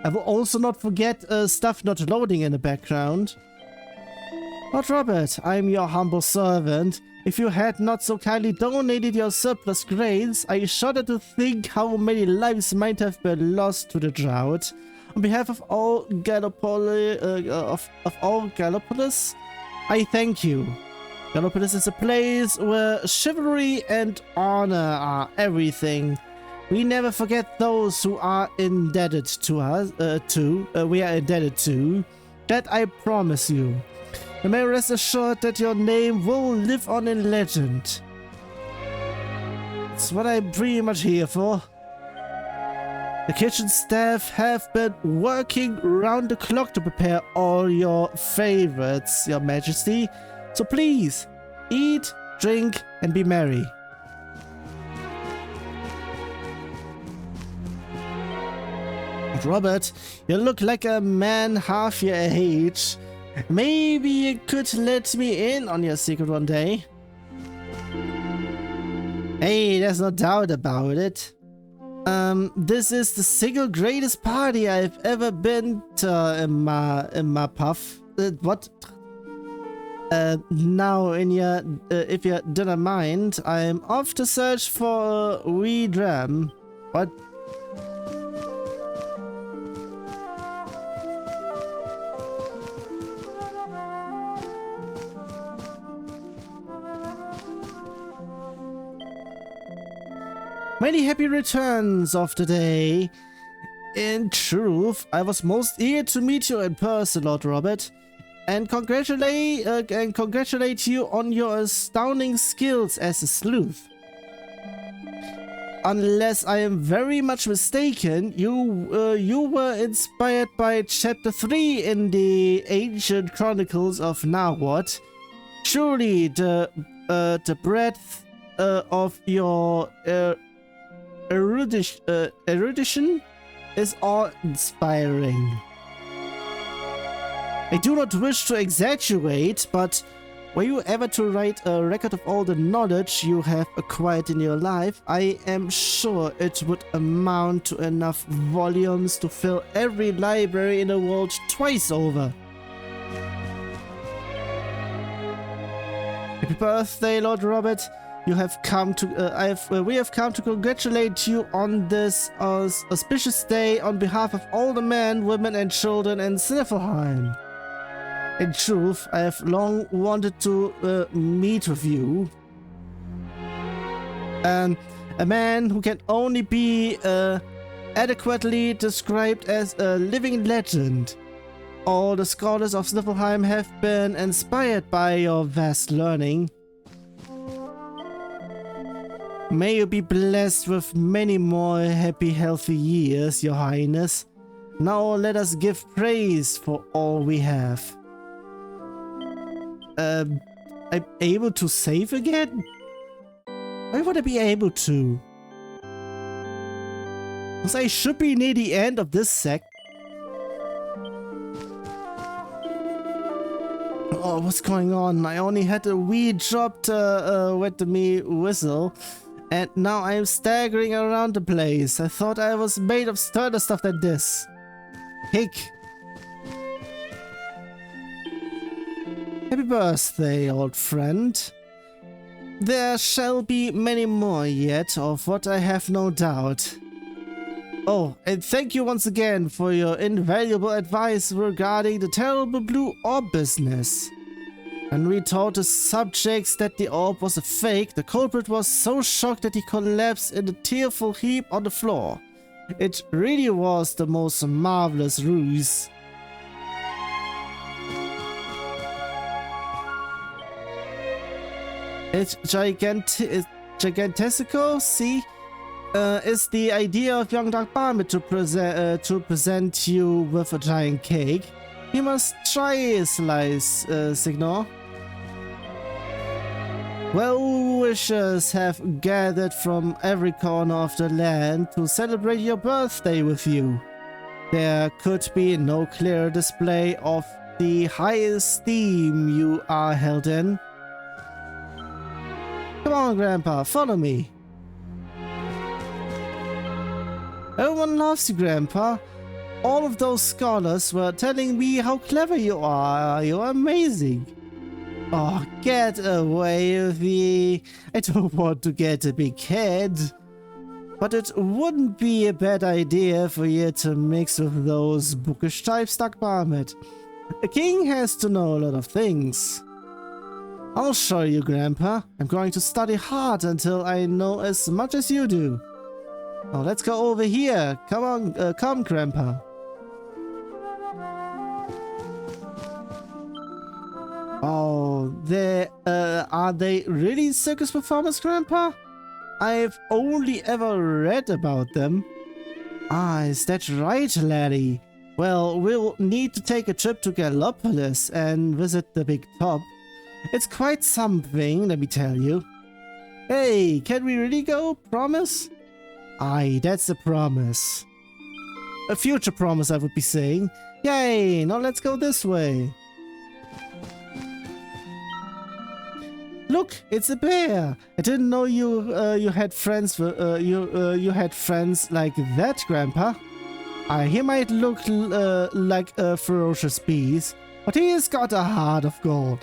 I will also not forget stuff not loading in the background. Lord Robert, I am your humble servant. If you had not so kindly donated your surplus grains, I shudder to think how many lives might have been lost to the drought. On behalf of all Gallipolis, I thank you. Gallipolis is a place where chivalry and honor are everything. We never forget those who are indebted to us. We are indebted to. That I promise you. You may rest assured that your name will live on in legend. That's what I'm pretty much here for. The kitchen staff have been working round the clock to prepare all your favorites, Your Majesty. So please, eat, drink, and be merry. Robert, you look like a man half your age. Maybe you could let me in on your secret one day. Hey, there's no doubt about it. This is the single greatest party I've ever been to in my puff. What? Now, if you didn't mind, I'm off to search for a wee dram. What? Many happy returns of the day. In truth, I was most eager to meet you in person, Lord Robert, and congratulate you on your astounding skills as a sleuth. Unless I am very much mistaken, you were inspired by Chapter 3 in the ancient chronicles of Nawat. Surely the breadth of your erudition is awe-inspiring. I do not wish to exaggerate, but were you ever to write a record of all the knowledge you have acquired in your life, I am sure it would amount to enough volumes to fill every library in the world twice over. Happy birthday, Lord Robert. We have come to congratulate you on this auspicious day on behalf of all the men, women, and children in Sniffelheim. In truth, I have long wanted to meet with you. A man who can only be adequately described as a living legend. All the scholars of Sniffelheim have been inspired by your vast learning. May you be blessed with many more happy, healthy years, Your Highness. Now let us give praise for all we have. I'm able to save again? Why would I be able to? Because I should be near the end of this sect. Oh, what's going on? I only had a wee drop to wet me whistle. And now I am staggering around the place. I thought I was made of sterner stuff than this. Hick. Happy birthday, old friend. There shall be many more yet, of what I have no doubt. Oh, and thank you once again for your invaluable advice regarding the terrible blue orb business. When we told the subjects that the orb was a fake, the culprit was so shocked that he collapsed in a tearful heap on the floor. It really was the most marvelous ruse. It's gigantesico, see? Is the idea of young Dark Barmet to present you with a giant cake. You must try a slice, Signor. Well-wishers have gathered from every corner of the land to celebrate your birthday with you. There could be no clearer display of the high esteem you are held in. Come on, Grandpa, follow me. Everyone loves you, Grandpa. All of those scholars were telling me how clever you are. You're amazing. Oh, get away with me. I don't want to get a big head. But it wouldn't be a bad idea for you to mix with those bookish types, Dark Barmet. A king has to know a lot of things. I'll show you, Grandpa. I'm going to study hard until I know as much as you do. Oh, let's go over here. Come on, come, Grandpa. Oh, are they really circus performers, Grandpa? I've only ever read about them. Ah, is that right, laddie? Well, we'll need to take a trip to Gallopolis and visit the big top. It's quite something, let me tell you. Hey, can we really go? Promise? Aye, that's a promise. A future promise, I would be saying. Yay, now let's go this way. Look, it's a bear. I didn't know you had friends. You had friends like that, Grandpa. He might look like a ferocious beast, but he has got a heart of gold.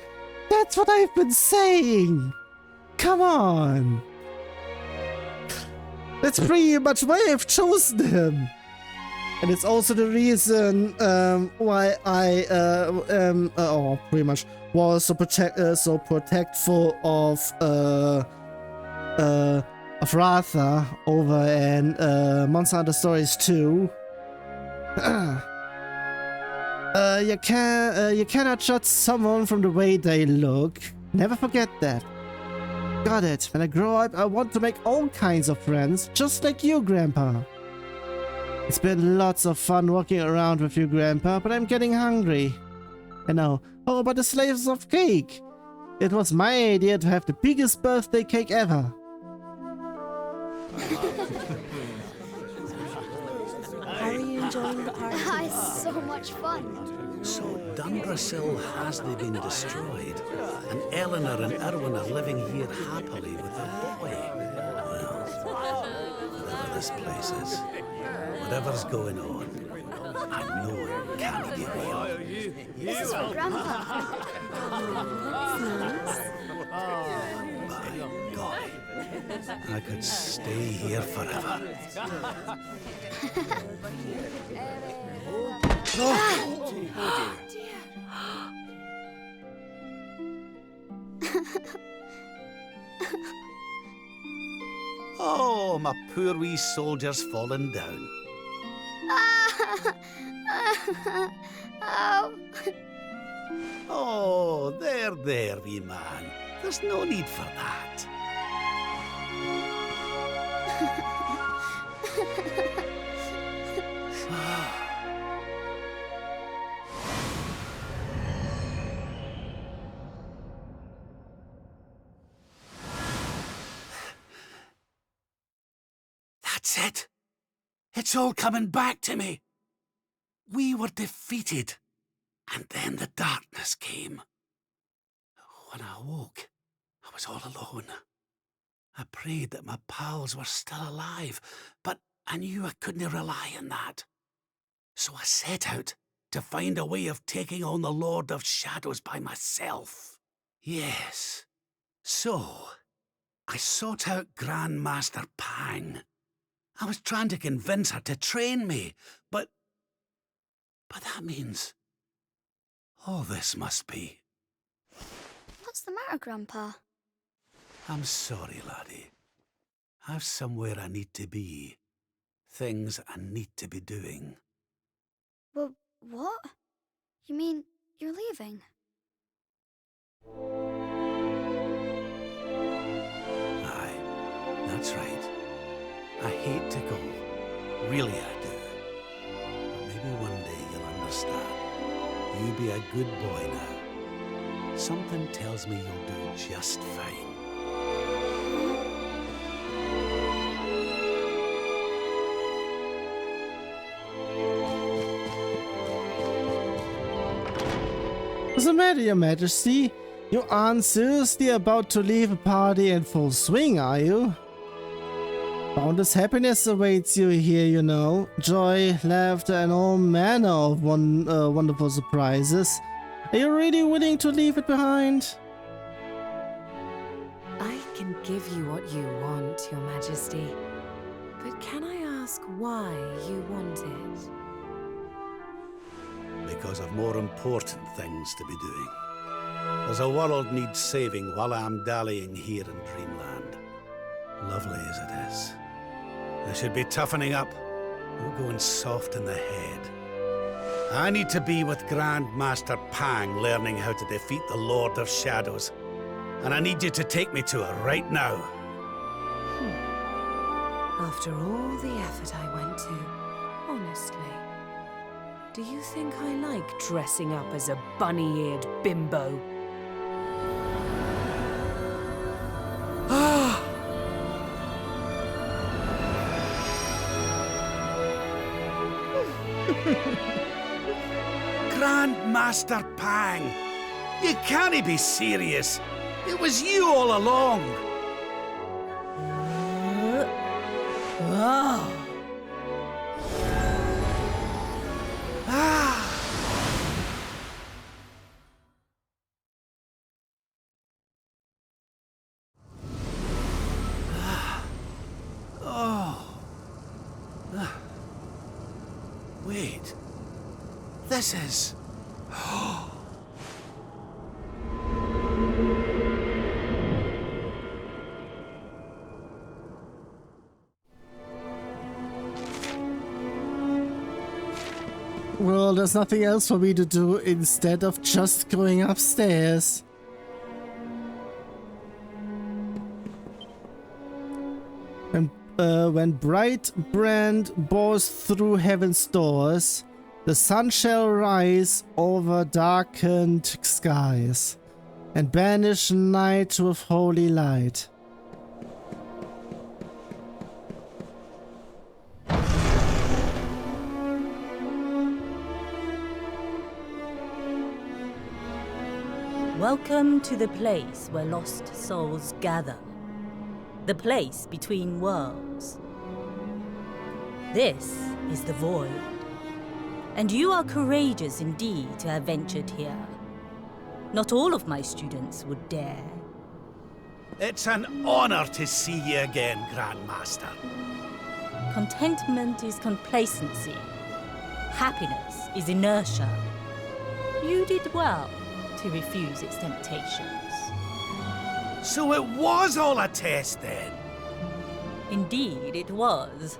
That's what I've been saying. Come on. That's pretty much why I've chosen him. And it's also the reason why I pretty much was so protectful of Ratha over in Monster Hunter Stories 2. You cannot judge someone from the way they look. Never forget that. Got it. When I grow up, I want to make all kinds of friends, just like you, Grandpa. It's been lots of fun walking around with you, Grandpa, but I'm getting hungry. And now, how about the slice of cake? It was my idea to have the biggest birthday cake ever. How are you enjoying the party? It's so much fun. So Dundrasil hasn't been destroyed, and Eleanor and Erwin are living here happily with their boy. Well, whatever this place is, whatever's going on, I know it can't be real. This is for Grandpa. By golly, I could stay here forever. Oh, my poor wee soldier's fallen down. Oh, there, wee man. There's no need for that. That's it. It's all coming back to me. We were defeated, and then the darkness came. When I awoke, I was all alone. I prayed that my pals were still alive, but I knew I couldn't rely on that. So I set out to find a way of taking on the Lord of Shadows by myself. Yes. So, I sought out Grandmaster Pang. I was trying to convince her to train me, but that means all this must be. What's the matter, Grandpa? I'm sorry, laddie. I've somewhere I need to be. Things I need to be doing. Well, what? You mean you're leaving? Aye, that's right. I hate to go. Really, I do. But maybe one day you'll understand. You be a good boy now. Something tells me you'll do just fine. What's the matter, Your Majesty? You aren't seriously about to leave a party in full swing, are you? Boundless happiness awaits you here, you know. Joy, laughter, and all manner of wonderful surprises. Are you really willing to leave it behind? I can give you what you want, Your Majesty. But can I ask why you want it? Because of more important things to be doing. There's a world needs saving while I'm dallying here in Dreamland. Lovely as it is. I should be toughening up, not going soft in the head. I need to be with Grandmaster Pang learning how to defeat the Lord of Shadows. And I need you to take me to her right now. After all the effort I went to, honestly, do you think I like dressing up as a bunny-eared bimbo? Grandmaster Pang! You can't be serious! It was you all along! Wait. This is... Well, there's nothing else for me to do instead of just going upstairs. When bright brand bores through heaven's doors, the sun shall rise over darkened skies and banish night with holy light. Welcome to the place where lost souls gather. The place between worlds. This is the Void. And you are courageous indeed to have ventured here. Not all of my students would dare. It's an honor to see you again, Grandmaster. Contentment is complacency. Happiness is inertia. You did well to refuse its temptations. So it was all a test then? Indeed, it was.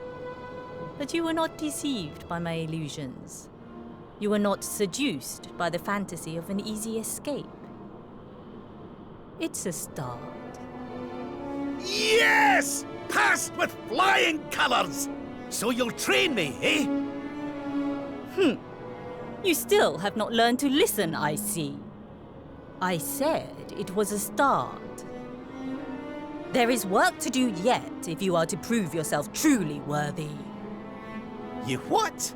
But you were not deceived by my illusions. You were not seduced by the fantasy of an easy escape. It's a start. Yes! Passed with flying colours! So you'll train me, eh? You still have not learned to listen, I see. I said it was a start. There is work to do yet if you are to prove yourself truly worthy. You what?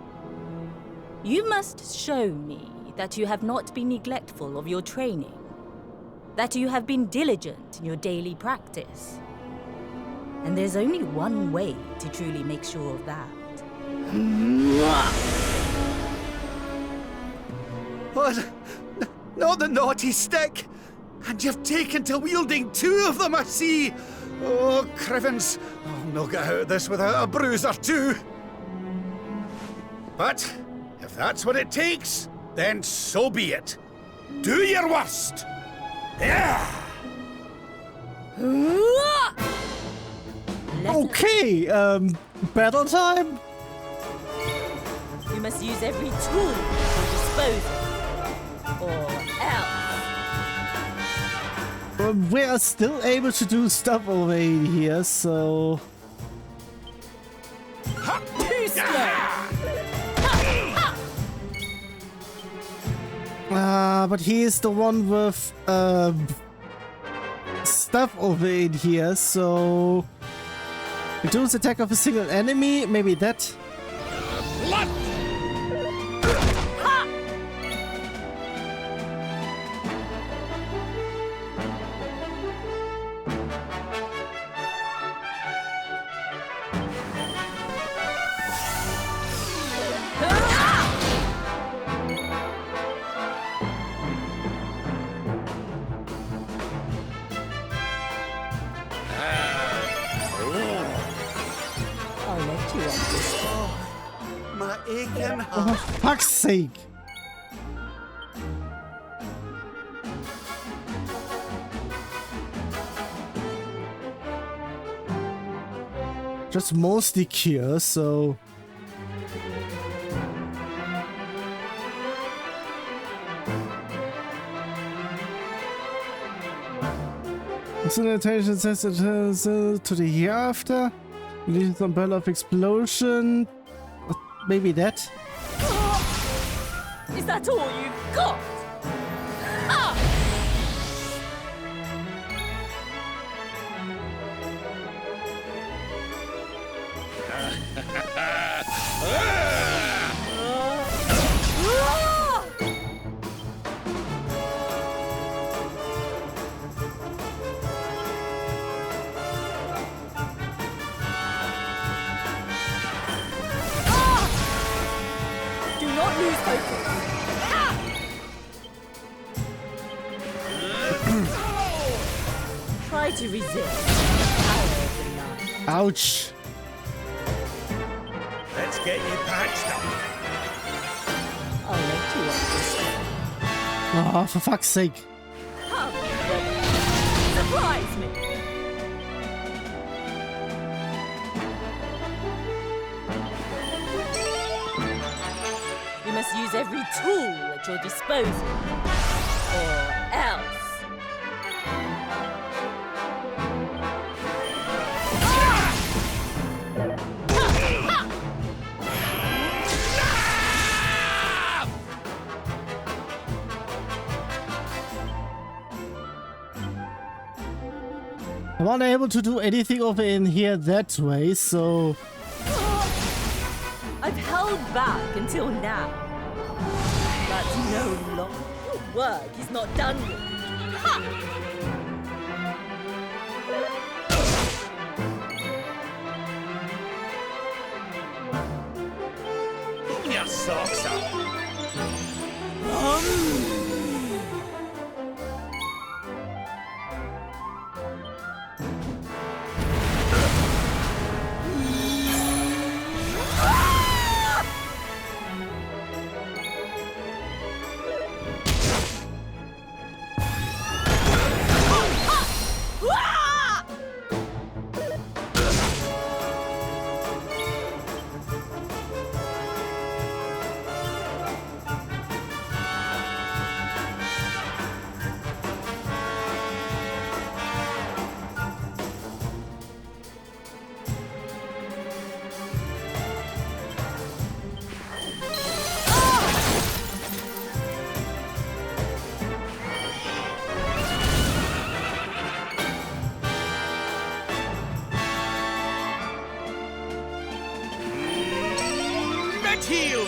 You must show me that you have not been neglectful of your training. That you have been diligent in your daily practice. And there's only one way to truly make sure of that. What? Not the naughty stick! And you've taken to wielding two of them, I see! Oh, Crivens, I'll not get out of this without a bruise or two. But, if that's what it takes, then so be it. Do your worst! Yeah! Okay, battle time? You must use every tool at your disposal. Or else. We are still able to do stuff over here, so... Too slow! But he is the one with, stuff over in here, so... Reduce attack of a single enemy, maybe that? Blood! My aching heart. Oh, for fuck's sake! Just mostly cure, so... Incineration to the hereafter. Release umbrella of explosion. Maybe that. Is that all you've got? Hocus pocus! Try to resist. Ouch. Let's get you patched up. I'll let you up this time. Oh, for fuck's sake. Come, surprise me! You must use every tool at your disposal, or else. I'm unable to do anything over in here that way, so... I've held back until now. But no longer. Your work is not done with. Ha! Pull your socks up. Heel!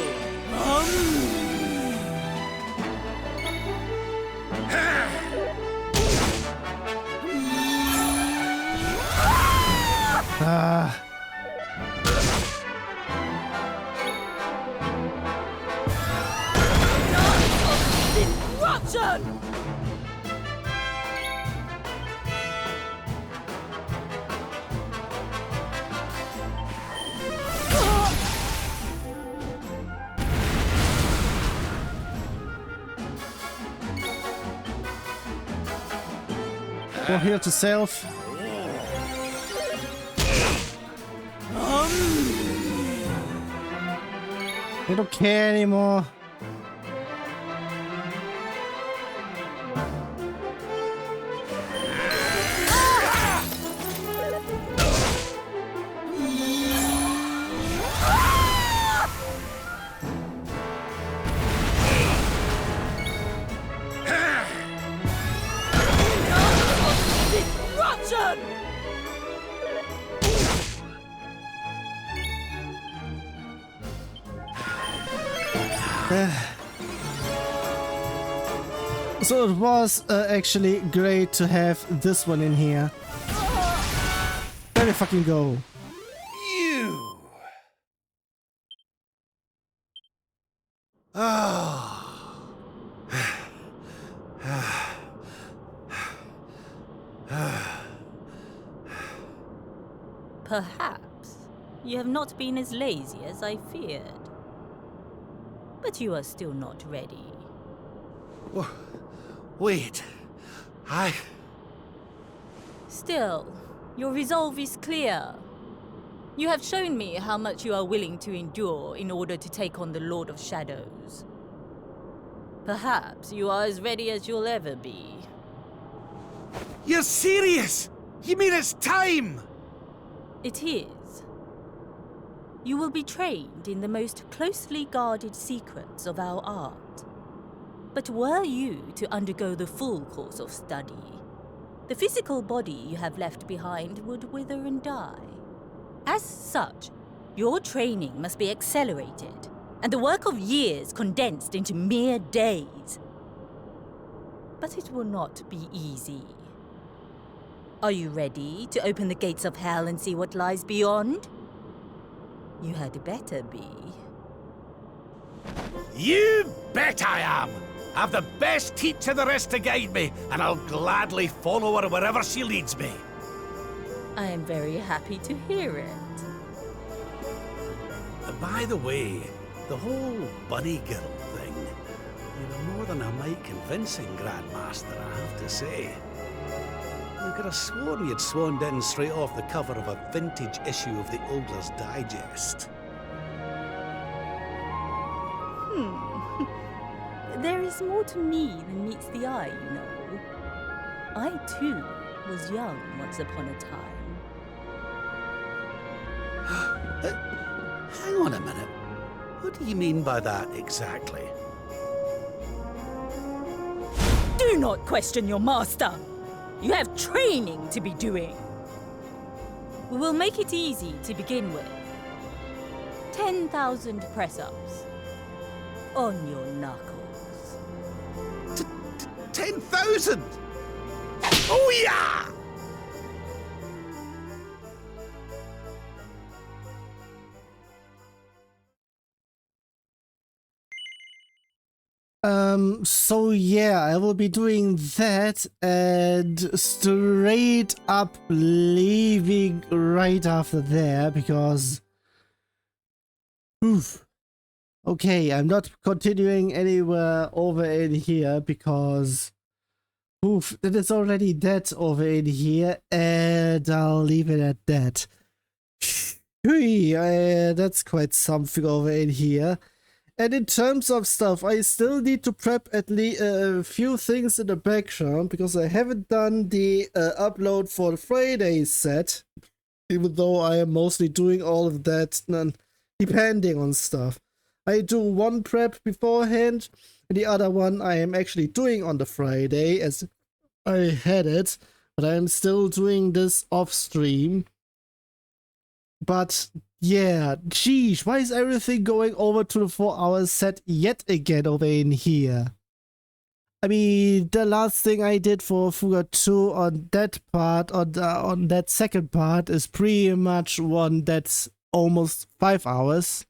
Disruption! Go here to self. They don't care anymore. So it was actually great to have this one in here. Let me fucking go. You. Oh. Perhaps you have not been as lazy as I feared. But you are still not ready. Wait. Still, your resolve is clear. You have shown me how much you are willing to endure in order to take on the Lord of Shadows. Perhaps you are as ready as you'll ever be. You're serious? You mean it's time? It is. You will be trained in the most closely guarded secrets of our art. But were you to undergo the full course of study, the physical body you have left behind would wither and die. As such, your training must be accelerated, and the work of years condensed into mere days. But it will not be easy. Are you ready to open the gates of hell and see what lies beyond? You had better be. You bet I am! I've the best teacher there is to guide me, and I'll gladly follow her wherever she leads me. I am very happy to hear it. By the way, the whole bunny girl thing, you were more than a mite convincing, Grandmaster, I have to say. I could have sworn you'd swaned in straight off the cover of a vintage issue of the Ogler's Digest. There is more to me than meets the eye, you know. I, too, was young once upon a time. Hang on a minute. What do you mean by that exactly? Do not question your master! You have training to be doing. We will make it easy to begin with. 10,000 press-ups. On your knuckles. 10,000! Oh yeah! So yeah, I will be doing that and straight up leaving right after there because... Oof. Okay, I'm not continuing anywhere over in here because... Oof, it is already dead over in here and I'll leave it at that. That's quite something over in here. And in terms of stuff, I still need to prep at least a few things in the background because I haven't done the upload for the Friday set, even though I am mostly doing all of that depending on stuff. I do one prep beforehand, and the other one I am actually doing on the Friday as I had it, but I am still doing this off stream. But yeah, geez, why is everything going over to the 4-hour set yet again over in here? I mean, the last thing I did for Fuga 2 on that part, on that second part, is pretty much one that's almost 5 hours.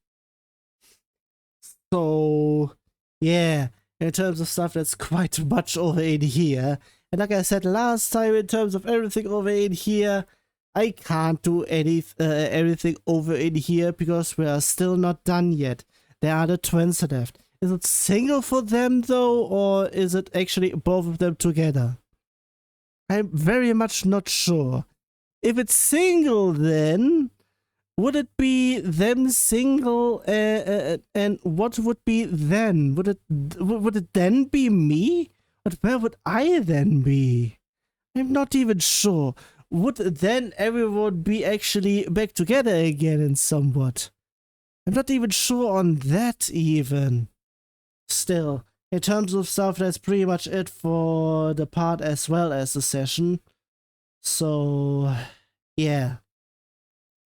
So, yeah, in terms of stuff, that's quite much over in here. And like I said last time, in terms of everything over in here, I can't do everything over in here because we are still not done yet. There are the twins left. Is it single for them though, or is it actually both of them together? I'm very much not sure. If it's single then, would it be them single and what would be then? Would it then be me? But where would I then be? I'm not even sure. Would then everyone be actually back together again in somewhat? I'm not even sure on that even. Still, in terms of stuff, that's pretty much it for the part as well as the session. So, yeah.